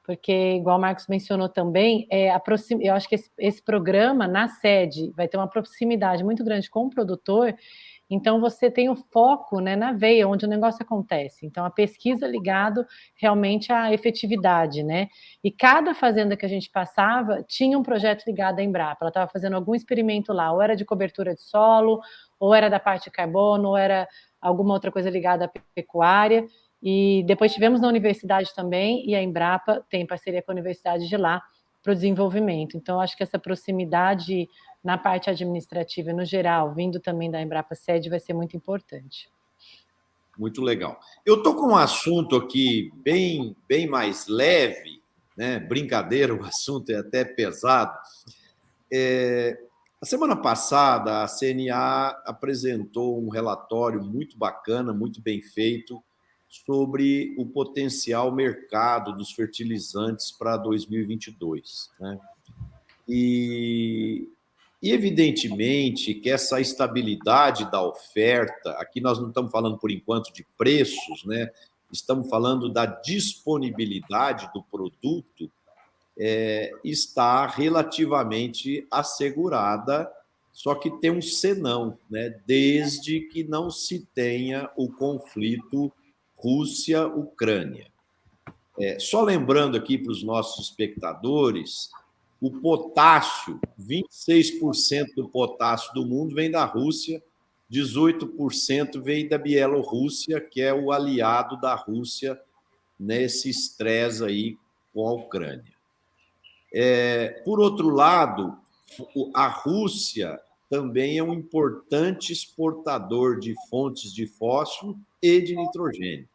porque, igual o Marcos mencionou também, eu acho que esse programa, na sede, vai ter uma proximidade muito grande com o produtor, então você tem o foco, né, na veia, onde o negócio acontece. Então, a pesquisa ligado realmente à efetividade, né? E cada fazenda que a gente passava tinha um projeto ligado à Embrapa. Ela estava fazendo algum experimento lá, ou era de cobertura de solo, ou era da parte de carbono, ou era alguma outra coisa ligada à pecuária. E depois tivemos na universidade também, e a Embrapa tem parceria com a universidade de lá para o desenvolvimento. Então, acho que essa proximidade na parte administrativa, no geral, vindo também da Embrapa Sede, vai ser muito importante. Muito legal. Eu estou com um assunto aqui bem mais leve, né? Brincadeira, o assunto é até pesado. A semana passada, a CNA apresentou um relatório muito bacana, muito bem feito, sobre o potencial mercado dos fertilizantes para 2022, né? E evidentemente que essa estabilidade da oferta, aqui nós não estamos falando por enquanto de preços, né? Estamos falando da disponibilidade do produto, está relativamente assegurada, só que tem um senão, né? Desde que não se tenha o conflito Rússia-Ucrânia. Só lembrando aqui para os nossos espectadores, o potássio, 26% do potássio do mundo vem da Rússia, 18% vem da Bielorrússia, que é o aliado da Rússia nesse estresse aí com a Ucrânia. Por outro lado, a Rússia também é um importante exportador de fontes de fósforo e de nitrogênio.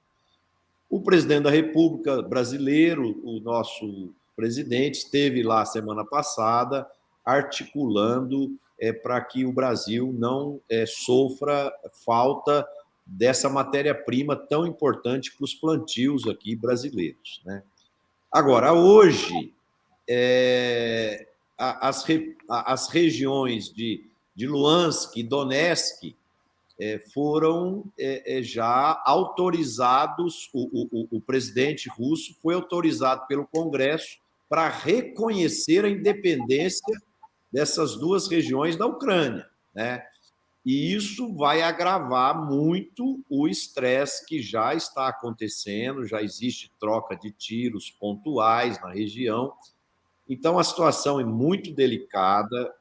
O presidente da República brasileiro, o nosso presidente, esteve lá semana passada articulando para que o Brasil não sofra falta dessa matéria-prima tão importante para os plantios aqui brasileiros, né? Agora, hoje, as regiões de Luhansk e Donetsk foram já autorizados, o presidente russo foi autorizado pelo Congresso para reconhecer a independência dessas duas regiões da Ucrânia, né? E isso vai agravar muito o estresse que já está acontecendo, já existe troca de tiros pontuais na região. Então, a situação é muito delicada.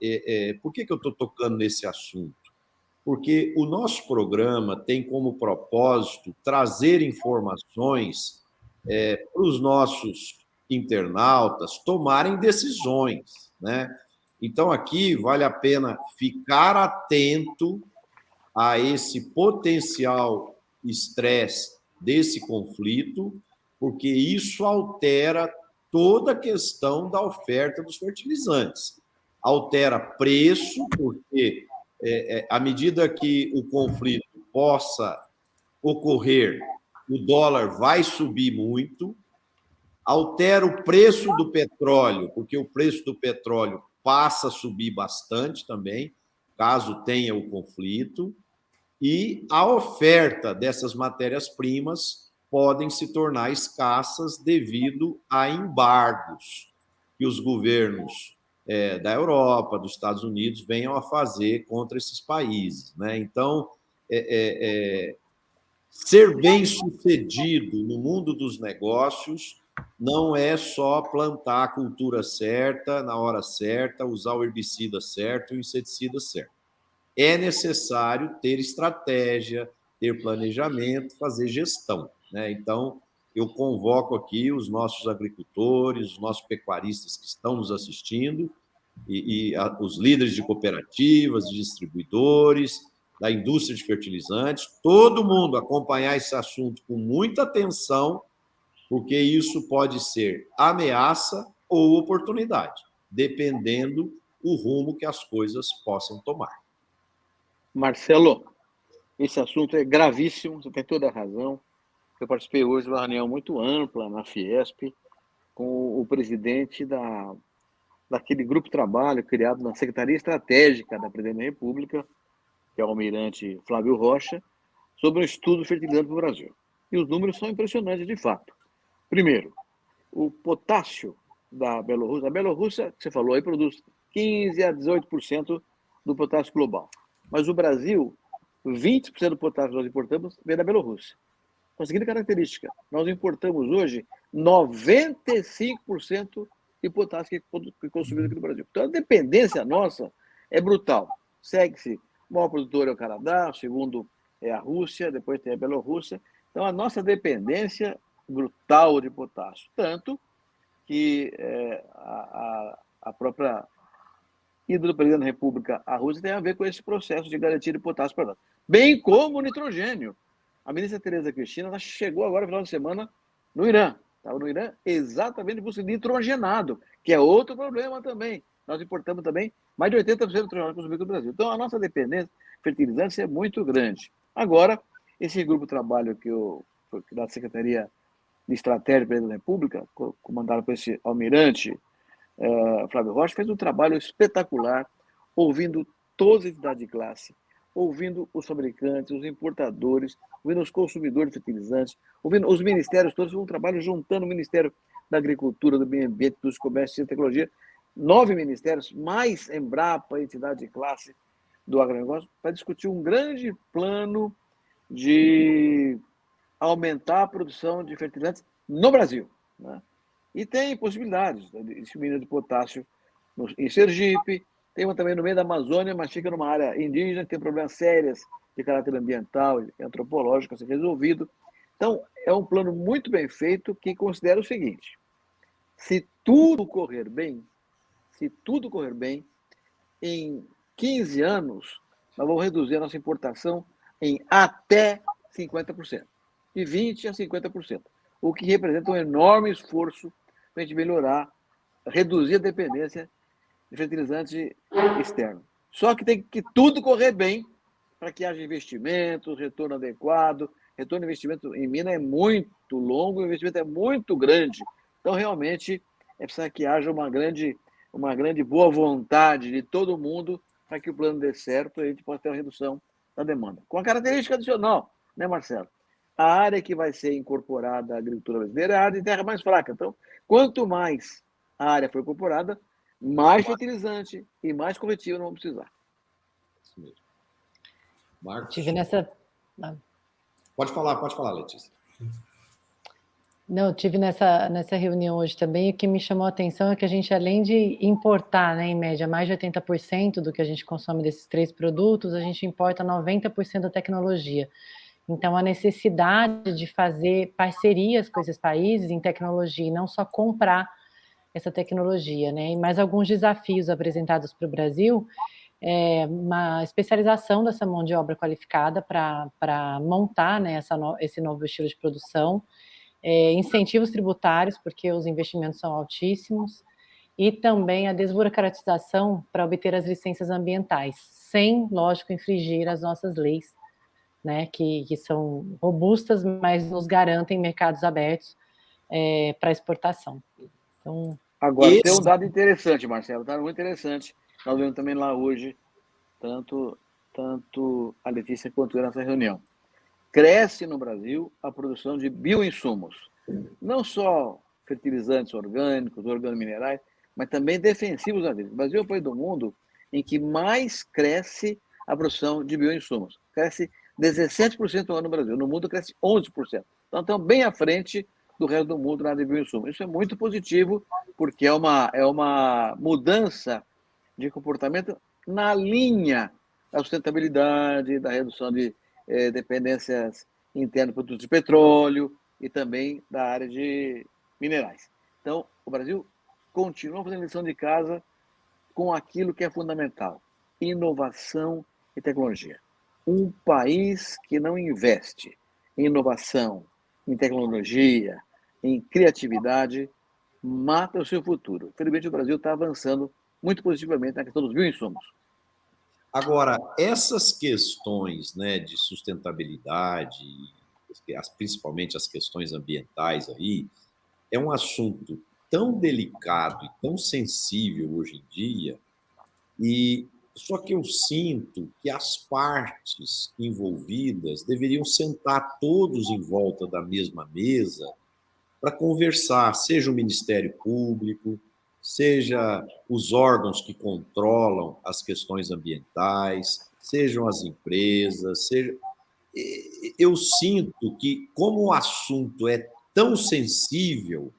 Por que eu estou tocando nesse assunto? Porque o nosso programa tem como propósito trazer informações para os nossos internautas tomarem decisões, né? Então, aqui vale a pena ficar atento a esse potencial estresse desse conflito, porque isso altera toda a questão da oferta dos fertilizantes. Altera preço, porque à medida que o conflito possa ocorrer, o dólar vai subir muito, altera o preço do petróleo, porque o preço do petróleo passa a subir bastante também, caso tenha o conflito, e a oferta dessas matérias-primas podem se tornar escassas devido a embargos que os governos da Europa, dos Estados Unidos, venham a fazer contra esses países, né? Então, ser bem-sucedido no mundo dos negócios não é só plantar a cultura certa, na hora certa, usar o herbicida certo e o inseticida certo. É necessário ter estratégia, ter planejamento, fazer gestão, né? Então, eu convoco aqui os nossos agricultores, os nossos pecuaristas que estão nos assistindo, e os líderes de cooperativas, de distribuidores, da indústria de fertilizantes, todo mundo acompanhar esse assunto com muita atenção, porque isso pode ser ameaça ou oportunidade, dependendo o rumo que as coisas possam tomar. Marcelo, esse assunto é gravíssimo, você tem toda a razão. Eu participei hoje de uma reunião muito ampla na Fiesp com o presidente daquele grupo de trabalho criado na Secretaria Estratégica da Presidência da República, que é o almirante Flávio Rocha, sobre o estudo fertilizante no Brasil. E os números são impressionantes, de fato. Primeiro, o potássio da Bielorrússia. A Bielorrússia, que você falou aí, produz 15% a 18% do potássio global. Mas o Brasil, 20% do potássio que nós importamos vem da Bielorrússia. Com a seguinte característica, nós importamos hoje 95% de potássio que é consumido aqui no Brasil. Então, a dependência nossa é brutal. Segue-se, o maior produtor é o Canadá, o segundo é a Rússia, depois tem a Bielorrússia. Então, a nossa dependência brutal de potássio. Tanto que a própria ídolo do presidente da República, a Rússia, tem a ver com esse processo de garantia de potássio para nós. Bem como o nitrogênio. A ministra Tereza Cristina ela chegou agora, no final de semana, no Irã. Estava no Irã exatamente busca de nitrogenado, que é outro problema também. Nós importamos também mais de 80% do nitrogenado consumido no Brasil. Então, a nossa dependência de fertilizantes é muito grande. Agora, esse grupo de trabalho da Secretaria de Estratégia da Presidência da República, comandado por esse almirante Flávio Rocha, fez um trabalho espetacular, ouvindo todas as entidades de classe, ouvindo os fabricantes, os importadores, ouvindo os consumidores de fertilizantes, ouvindo os ministérios todos, um trabalho juntando o Ministério da Agricultura, do Meio Ambiente, dos Comércios e Tecnologia, 9 ministérios, mais Embrapa, entidade de classe do agronegócio, para discutir um grande plano de aumentar a produção de fertilizantes no Brasil, né? E tem possibilidades de mina de potássio em Sergipe, tem uma também no meio da Amazônia, mas fica numa área indígena, que tem problemas sérios de caráter ambiental e antropológico a ser resolvido. Então, é um plano muito bem feito que considera o seguinte: se tudo correr bem, em 15 anos, nós vamos reduzir a nossa importação em até 50%, de 20% a 50%, o que representa um enorme esforço para a gente melhorar, reduzir a dependência de fertilizante externo. Só que tem que tudo correr bem para que haja investimento, retorno adequado. Retorno de investimento em mina é muito longo, o investimento é muito grande. Então, realmente, é preciso que haja uma grande boa vontade de todo mundo para que o plano dê certo e a gente possa ter uma redução da demanda. Com a característica adicional, né, Marcelo? A área que vai ser incorporada à agricultura brasileira é a área de terra mais fraca. Então, quanto mais a área for incorporada, mais fertilizante e mais corretivo não vamos precisar. Isso mesmo. Marcos? Tive nessa... Pode falar, Letícia. Não, tive nessa reunião hoje também, e o que me chamou a atenção é que a gente, além de importar, né, em média, mais de 80% do que a gente consome desses 3 produtos, a gente importa 90% da tecnologia. Então, a necessidade de fazer parcerias com esses países em tecnologia e não só comprar essa tecnologia, né? E mais alguns desafios apresentados para o Brasil, uma especialização dessa mão de obra qualificada para montar, né, esse novo estilo de produção, incentivos tributários, porque os investimentos são altíssimos, e também a desburocratização para obter as licenças ambientais, sem, lógico, infringir as nossas leis, né, que são robustas, mas nos garantem mercados abertos para exportação. Então, agora, tem um dado interessante, Marcelo, tá muito interessante. Nós vemos também lá hoje, tanto a Letícia quanto eu nessa reunião. Cresce no Brasil a produção de bioinsumos, não só fertilizantes orgânicos, organominerais, mas também defensivos agrícolas. O Brasil é o país do mundo em que mais cresce a produção de bioinsumos. Cresce 17% ao ano no Brasil, no mundo cresce 11%. Então, estamos bem à frente do resto do mundo na área de bioinsumos. Isso é muito positivo, porque é uma mudança de comportamento na linha da sustentabilidade, da redução de dependências internas de produtos de petróleo e também da área de minerais. Então, o Brasil continua fazendo lição de casa com aquilo que é fundamental: inovação e tecnologia. Um país que não investe em inovação, em tecnologia, em criatividade, mata o seu futuro. Felizmente, o Brasil está avançando muito positivamente na questão dos bioinsumos. Agora, essas questões, né, de sustentabilidade, principalmente as questões ambientais aí, é um assunto tão delicado e tão sensível hoje em dia, e só que eu sinto que as partes envolvidas deveriam sentar todos em volta da mesma mesa para conversar, seja o Ministério Público, seja os órgãos que controlam as questões ambientais, sejam as empresas, seja... Eu sinto que, como o assunto é tão sensível,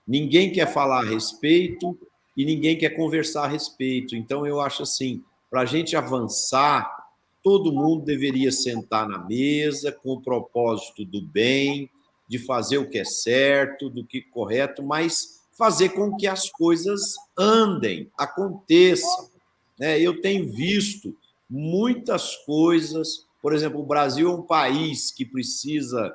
ninguém quer falar a respeito e ninguém quer conversar a respeito. Então, eu acho assim, para a gente avançar, todo mundo deveria sentar na mesa com o propósito do bem, de fazer o que é certo, do que é correto, mas fazer com que as coisas andem, aconteçam. Eu tenho visto muitas coisas, por exemplo, o Brasil é um país que precisa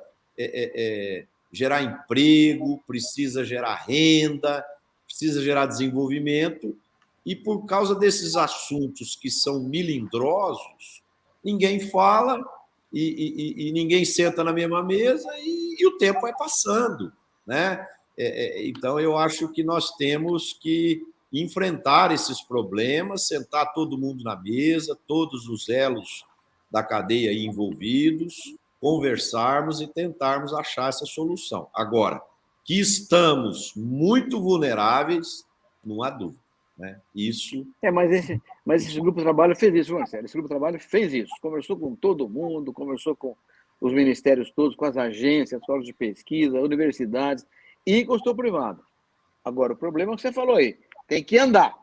gerar emprego, precisa gerar renda, precisa gerar desenvolvimento, e por causa desses assuntos que são melindrosos, ninguém fala e ninguém senta na mesma mesa e o tempo vai passando, né? Então, eu acho que nós temos que enfrentar esses problemas, sentar todo mundo na mesa, todos os elos da cadeia aí envolvidos, conversarmos e tentarmos achar essa solução. Agora, que estamos muito vulneráveis, não há dúvida, né? Isso... Mas esse grupo de trabalho fez isso, Marcelo. Esse grupo de trabalho fez isso. Conversou com todo mundo, conversou com os ministérios todos, com as agências, órgãos de pesquisa, universidades e com o setor privado. Agora, o problema é o que você falou aí. Tem que andar.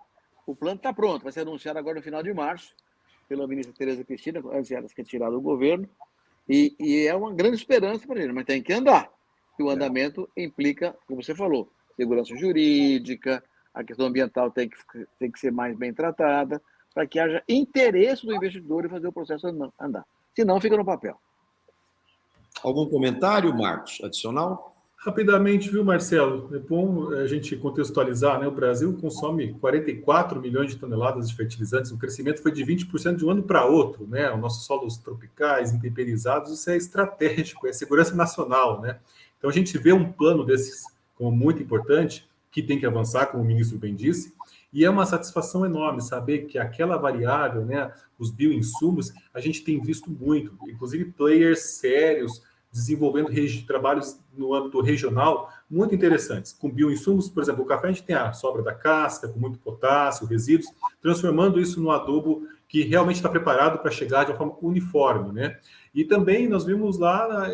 O plano está pronto. Vai ser anunciado agora no final de março pela ministra Tereza Cristina, antes ela que tirada do governo. E é uma grande esperança para ele, mas tem que andar. E o andamento implica, como você falou, segurança jurídica, a questão ambiental tem que ser mais bem tratada, para que haja interesse do investidor em fazer o processo andar. Senão, fica no papel. Algum comentário, Marcos, adicional? Rapidamente, viu, Marcelo? É bom a gente contextualizar, né? O Brasil consome 44 milhões de toneladas de fertilizantes, o crescimento foi de 20% de um ano para outro, né? Os nossos solos tropicais, intemperizados, isso é estratégico, é segurança nacional, né? Então a gente vê um plano desses como muito importante, que tem que avançar, como o ministro bem disse, e é uma satisfação enorme saber que aquela variável, né, os bioinsumos, a gente tem visto muito, inclusive players sérios desenvolvendo trabalhos no âmbito regional muito interessantes. Com bioinsumos, por exemplo, o café a gente tem a sobra da casca, com muito potássio, resíduos, transformando isso num adubo que realmente está preparado para chegar de uma forma uniforme, né? E também nós vimos lá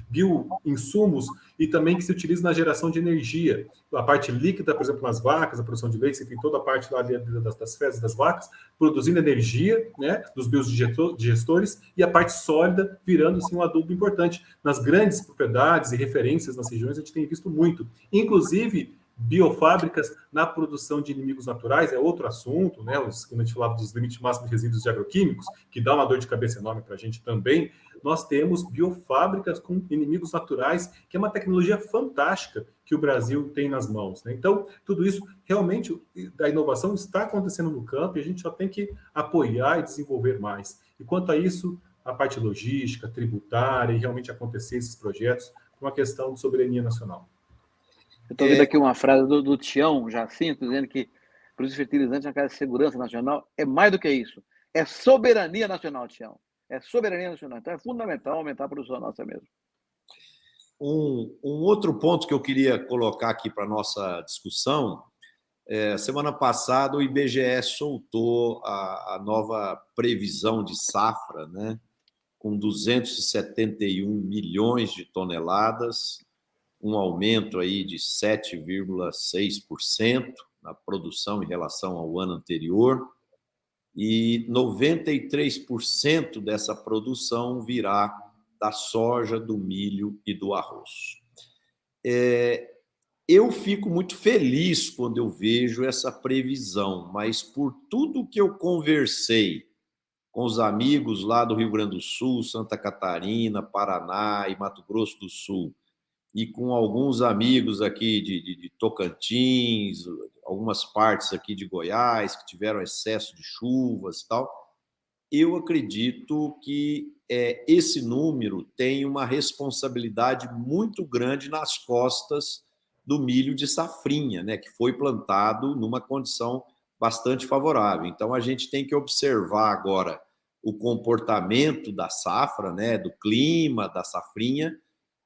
bioinsumos e também que se utiliza na geração de energia. A parte líquida, por exemplo, nas vacas, a produção de leite, você tem toda a parte lá das fezes das vacas, produzindo energia, né, dos biodigestores, e a parte sólida virando assim, um adubo importante. Nas grandes propriedades e referências nas regiões, a gente tem visto muito. Inclusive, biofábricas na produção de inimigos naturais é outro assunto, né? Quando a gente falava dos limites máximos de resíduos de agroquímicos, que dá uma dor de cabeça enorme para a gente também, nós temos biofábricas com inimigos naturais, que é uma tecnologia fantástica que o Brasil tem nas mãos, né? Então, tudo isso, realmente, a inovação está acontecendo no campo e a gente só tem que apoiar e desenvolver mais. E quanto a isso, a parte logística, tributária e realmente acontecer esses projetos, por uma questão de soberania nacional. Eu estou vendo aqui uma frase do Tião Jacinto, dizendo que produtos fertilizantes na casa de segurança nacional é mais do que isso. É soberania nacional, Tião. É soberania nacional. Então é fundamental aumentar a produção nossa mesmo. Um outro ponto que eu queria colocar aqui para a nossa discussão, semana passada o IBGE soltou a nova previsão de safra, né, com 271 milhões de toneladas, um aumento aí de 7,6% na produção em relação ao ano anterior, e 93% dessa produção virá da soja, do milho e do arroz. Eu fico muito feliz quando eu vejo essa previsão, mas por tudo que eu conversei com os amigos lá do Rio Grande do Sul, Santa Catarina, Paraná e Mato Grosso do Sul, e com alguns amigos aqui de Tocantins, algumas partes aqui de Goiás, que tiveram excesso de chuvas e tal, eu acredito que esse número tem uma responsabilidade muito grande nas costas do milho de safrinha, né, que foi plantado numa condição bastante favorável. Então, a gente tem que observar agora o comportamento da safra, né, do clima, da safrinha,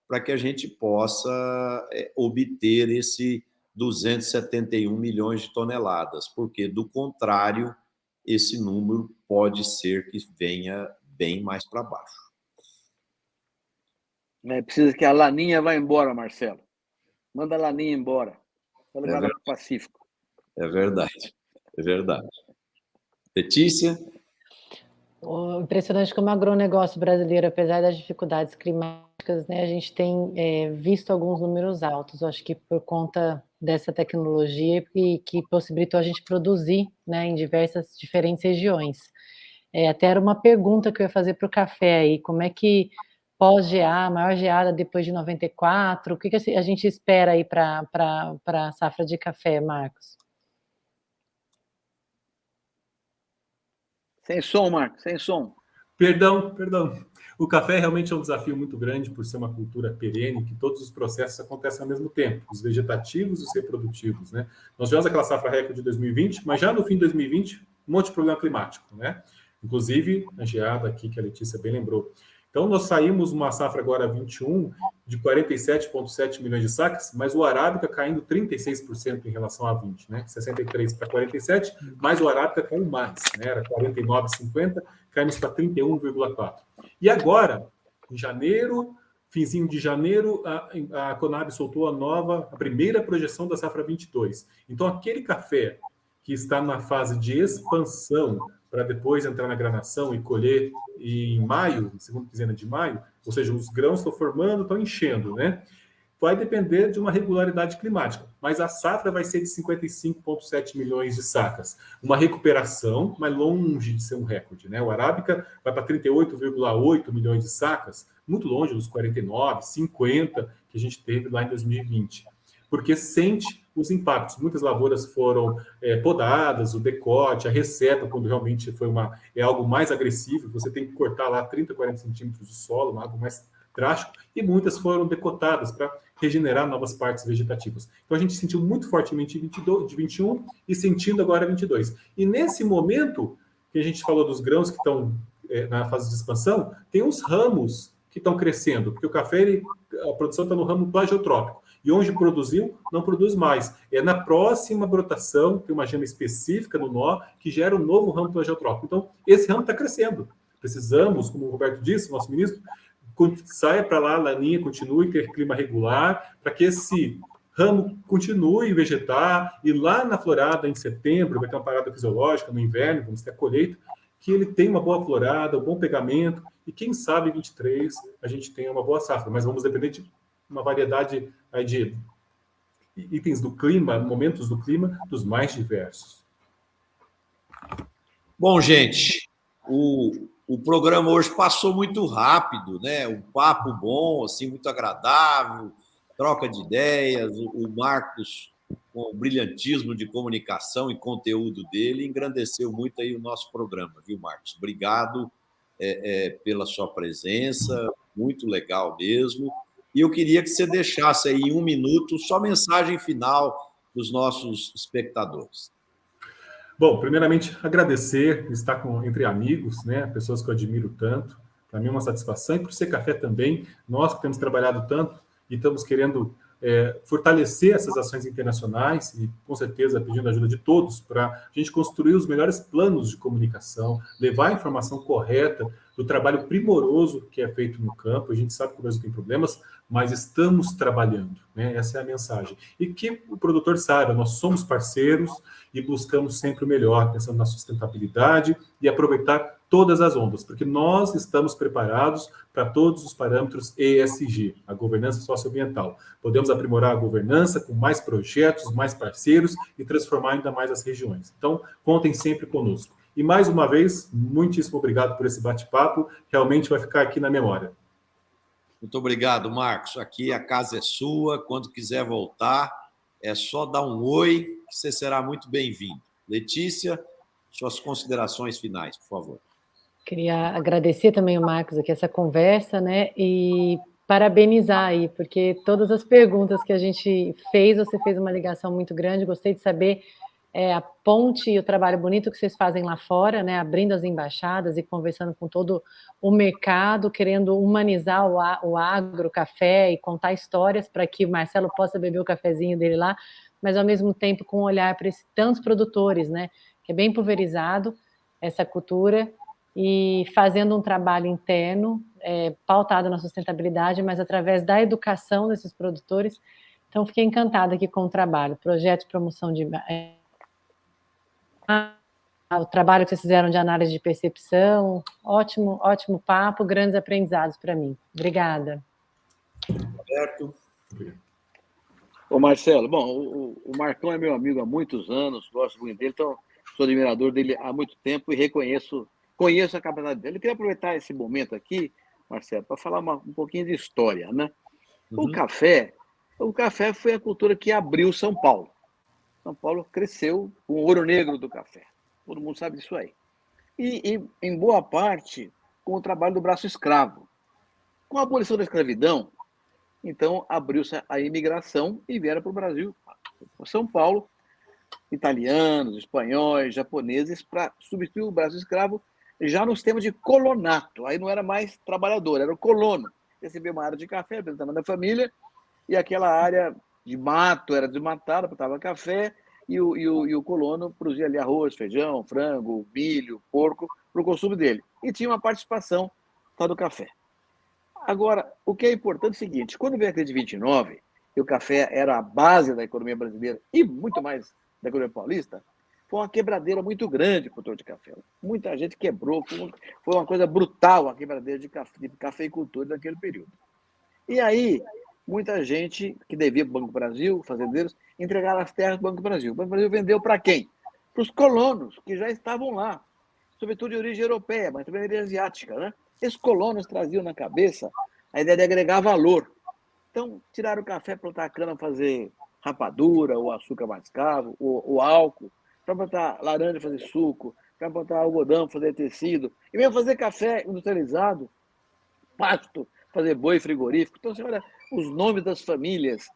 para que a gente possa obter esse 271 milhões de toneladas, porque, do contrário, esse número pode ser que venha bem mais para baixo. Precisa que a Laninha vá embora, Marcelo. Manda a Laninha embora. Vai levar ela para o Pacífico. É verdade, é verdade. Letícia? Impressionante como o agronegócio brasileiro, apesar das dificuldades climáticas, né, a gente tem visto alguns números altos. Eu acho que por conta dessa tecnologia que possibilitou a gente produzir, né, em diferentes regiões. Até era uma pergunta que eu ia fazer para o café aí, como é que pós-geada, maior geada depois de 94, o que a gente espera aí para a safra de café, Marcos? Sem som, Marcos, sem som. Perdão. O café realmente é um desafio muito grande por ser uma cultura perene, que todos os processos acontecem ao mesmo tempo, os vegetativos e os reprodutivos, né? Nós tivemos aquela safra recorde de 2020, mas já no fim de 2020, um monte de problema climático, né? Inclusive, a geada aqui, que a Letícia bem lembrou. Então, nós saímos uma safra agora 21 de 47,7 milhões de sacas, mas o arábica caindo 36% em relação a 20, né? 63 para 47, mas o arábica caiu mais, né? Era 49,50, caímos para 31,4. E agora, em janeiro, finzinho de janeiro, a Conab soltou a primeira projeção da safra 22. Então, aquele café que está na fase de expansão, para depois entrar na granação e colher em maio, segunda quinzena de maio, ou seja, os grãos estão formando, estão enchendo, né? vai depender de uma regularidade climática, mas a safra vai ser de 55,7 milhões de sacas. Uma recuperação, mas longe de ser um recorde, né? O Arábica vai para 38,8 milhões de sacas, muito longe dos 49, 50 que a gente teve lá em 2020, porque sente os impactos. Muitas lavouras foram podadas, o decote, a receta, quando realmente é algo mais agressivo, você tem que cortar lá 30, 40 centímetros de solo, algo mais drástico, e muitas foram decotadas para regenerar novas partes vegetativas. Então a gente sentiu muito fortemente de 21 e sentindo agora 22. E nesse momento que a gente falou dos grãos que estão na fase de expansão, tem uns ramos que estão crescendo, porque o café, a produção está no ramo plagiotrópico. E onde produziu, não produz mais. É na próxima brotação, tem uma gema específica no nó, que gera um novo ramo plagiotrópico. Então, esse ramo está crescendo. Precisamos, como o Roberto disse, nosso ministro, saia para lá, laninha, continue, ter clima regular, para que esse ramo continue a vegetar, e lá na florada, em setembro, vai ter uma parada fisiológica, no inverno, vamos ter a colheita, que ele tem uma boa florada, um bom pegamento, e quem sabe em 23 a gente tenha uma boa safra, mas vamos depender de uma variedade aí de itens do clima, momentos do clima, dos mais diversos. Bom, gente, o programa hoje passou muito rápido, né? Um papo bom, assim, muito agradável, troca de ideias. O Marcos, com o brilhantismo de comunicação e conteúdo dele, engrandeceu muito aí o nosso programa, viu, Marcos? Obrigado pela sua presença, muito legal mesmo. E eu queria que você deixasse aí em 1 minuto só mensagem final dos nossos espectadores. Bom, primeiramente, agradecer, estar entre amigos, né? Pessoas que eu admiro tanto. Para mim é uma satisfação, e para o Ser Café também, nós que temos trabalhado tanto e estamos querendo fortalecer essas ações internacionais e, com certeza, pedindo a ajuda de todos para a gente construir os melhores planos de comunicação, levar a informação correta do trabalho primoroso que é feito no campo. A gente sabe que o Brasil tem problemas, mas estamos trabalhando, né? Essa é a mensagem. E que o produtor saiba, nós somos parceiros e buscamos sempre o melhor, pensando na sustentabilidade e aproveitar todas as ondas, porque nós estamos preparados para todos os parâmetros ESG, a governança socioambiental. Podemos aprimorar a governança com mais projetos, mais parceiros e transformar ainda mais as regiões. Então, contem sempre conosco. E, mais uma vez, muitíssimo obrigado por esse bate-papo, realmente vai ficar aqui na memória. Muito obrigado, Marcos. Aqui a casa é sua, quando quiser voltar, é só dar um oi, que você será muito bem-vindo. Letícia, suas considerações finais, por favor. Queria agradecer também o Marcos aqui, essa conversa, né, e parabenizar aí, porque todas as perguntas que a gente fez, você fez uma ligação muito grande, gostei de saber a ponte e o trabalho bonito que vocês fazem lá fora, né, abrindo as embaixadas e conversando com todo o mercado, querendo humanizar o agro, o café e contar histórias para que o Marcelo possa beber o cafezinho dele lá, mas ao mesmo tempo com um olhar para tantos produtores, né, que é bem pulverizado essa cultura, e fazendo um trabalho interno, pautado na sustentabilidade, mas através da educação desses produtores. Então, fiquei encantada aqui com o trabalho, projeto de promoção de... o trabalho que vocês fizeram de análise de percepção, ótimo, ótimo papo, grandes aprendizados para mim. Obrigada. Roberto. Ô, Marcelo, bom, o Marcão é meu amigo há muitos anos, gosto muito dele, então sou admirador dele há muito tempo e conheço a capacidade dele. Eu queria aproveitar esse momento aqui, Marcelo, para falar um pouquinho de história, né? Uhum. O café foi a cultura que abriu São Paulo. São Paulo cresceu com o ouro negro do café. Todo mundo sabe disso aí. E em boa parte, com o trabalho do braço escravo. Com a abolição da escravidão, então abriu-se a imigração e vieram para o Brasil, para São Paulo, italianos, espanhóis, japoneses, para substituir o braço escravo já nos termos de colonato. Aí não era mais trabalhador, era o colono. Recebia uma área de café, pelo tamanho da família, e aquela área de mato era desmatada, plantava café, e o colono produzia ali arroz, feijão, frango, milho, porco, para o consumo dele. E tinha uma participação do café. Agora, o que é importante é o seguinte, quando veio a crise de 29, e o café era a base da economia brasileira, e muito mais da economia paulista, foi uma quebradeira muito grande para o produtor de café. Muita gente quebrou, foi uma coisa brutal a quebradeira de cafeicultura naquele período. E aí, muita gente que devia para o Banco do Brasil, fazendeiros, entregaram as terras para o Banco do Brasil. O Banco do Brasil vendeu para quem? Para os colonos, que já estavam lá, sobretudo de origem europeia, mas também de origem asiática, né? Esses colonos traziam na cabeça a ideia de agregar valor. Então, tiraram o café, plantar a cana, fazer rapadura, ou açúcar mascavo, ou álcool, para plantar laranja, fazer suco, para plantar algodão, fazer tecido, e mesmo fazer café industrializado, pasto, fazer boi frigorífico. Então, você olha os nomes das famílias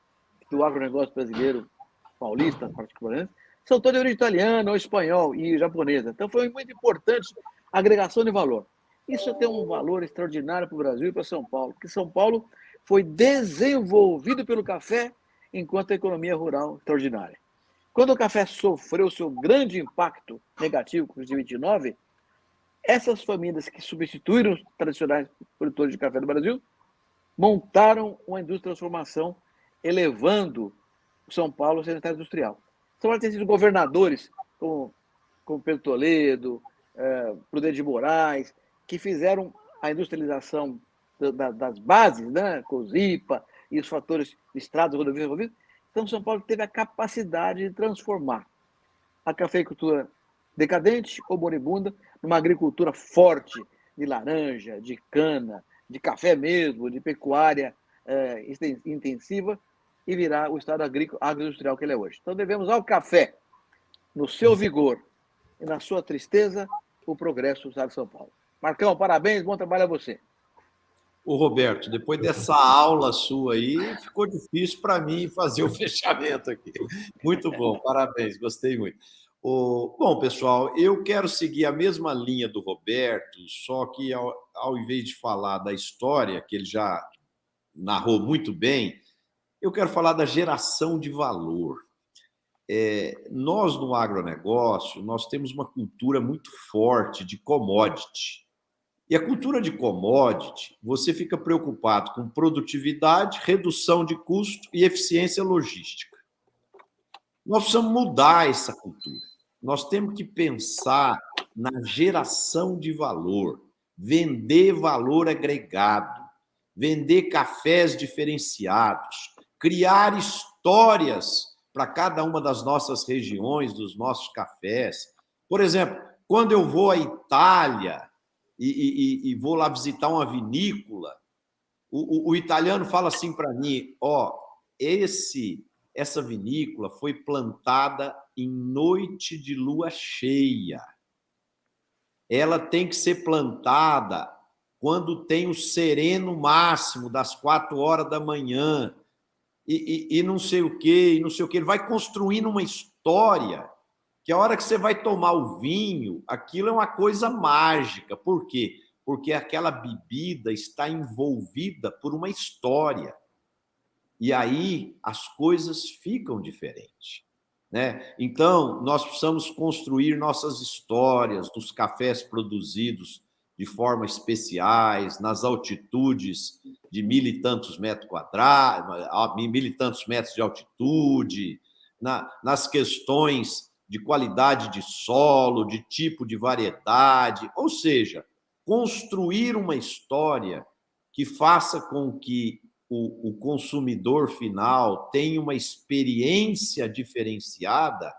do agronegócio brasileiro, paulista, particularmente, são todos de origem italiana, ou espanhol e japonesa. Então, foi muito importante a agregação de valor. Isso tem um valor extraordinário para o Brasil e para São Paulo, porque São Paulo foi desenvolvido pelo café enquanto a economia rural extraordinária. Quando o café sofreu seu grande impacto negativo com os de 29, essas famílias que substituíram os tradicionais produtores de café do Brasil montaram uma indústria de transformação, elevando São Paulo a ser cidade industrial. São Paulo tem sido governadores, como Pedro Toledo, Prudente de Moraes, que fizeram a industrialização das bases, né, Cozipa e os fatores de estradas, rodovias. Então, São Paulo teve a capacidade de transformar a cafeicultura decadente ou moribunda numa agricultura forte de laranja, de cana, de café mesmo, de pecuária intensiva e virar o estado agroindustrial que ele é hoje. Então, devemos ao café, no seu vigor e na sua tristeza, o progresso do estado de São Paulo. Marcão, parabéns, bom trabalho a você. Ô, Roberto, depois dessa aula sua aí, ficou difícil para mim fazer o fechamento aqui. Muito bom, parabéns, gostei muito. Bom, pessoal, eu quero seguir a mesma linha do Roberto, só que ao invés de falar da história, que ele já narrou muito bem, eu quero falar da geração de valor. Nós, no agronegócio, nós temos uma cultura muito forte de commodity. E a cultura de commodity, você fica preocupado com produtividade, redução de custo e eficiência logística. Nós precisamos mudar essa cultura. Nós temos que pensar na geração de valor, vender valor agregado, vender cafés diferenciados, criar histórias para cada uma das nossas regiões, dos nossos cafés. Por exemplo, quando eu vou à Itália e vou lá visitar uma vinícola, o italiano fala assim para mim, essa vinícola foi plantada em noite de lua cheia. Ela tem que ser plantada quando tem o sereno máximo, das 4 horas da manhã, e não sei o quê, e não sei o quê. Ele vai construindo uma história que a hora que você vai tomar o vinho, aquilo é uma coisa mágica. Por quê? Porque aquela bebida está envolvida por uma história. E aí as coisas ficam diferentes, né? Então, nós precisamos construir nossas histórias dos cafés produzidos de forma especiais, nas altitudes de 1.000 e tantos metros quadrados, 1.000 e tantos metros de altitude, nas questões de qualidade de solo, de tipo de variedade, ou seja, construir uma história que faça com que o consumidor final tenha uma experiência diferenciada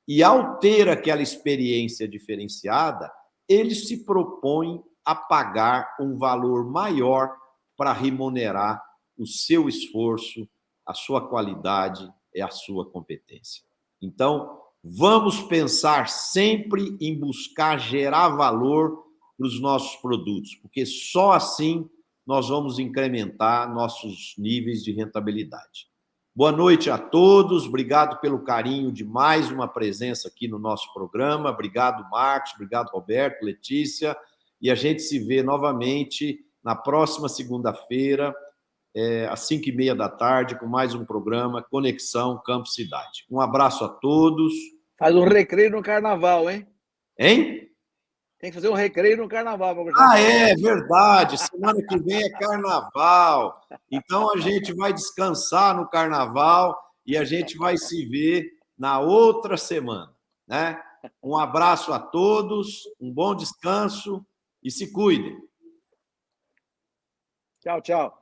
e, ao ter aquela experiência diferenciada, ele se propõe a pagar um valor maior para remunerar o seu esforço, a sua qualidade e a sua competência. Então, vamos pensar sempre em buscar gerar valor para os nossos produtos, porque só assim nós vamos incrementar nossos níveis de rentabilidade. Boa noite a todos, obrigado pelo carinho de mais uma presença aqui no nosso programa. Obrigado, Marcos, obrigado, Roberto, Letícia, e a gente se vê novamente na próxima segunda-feira, às 5h30 da tarde, com mais um programa Conexão Campo Cidade. Um abraço a todos. Faz um recreio no carnaval, hein? Hein? Tem que fazer um recreio no carnaval. É verdade. Semana que vem é carnaval. Então a gente vai descansar no carnaval e a gente vai se ver na outra semana, né? Um abraço a todos, um bom descanso e se cuidem. Tchau, tchau.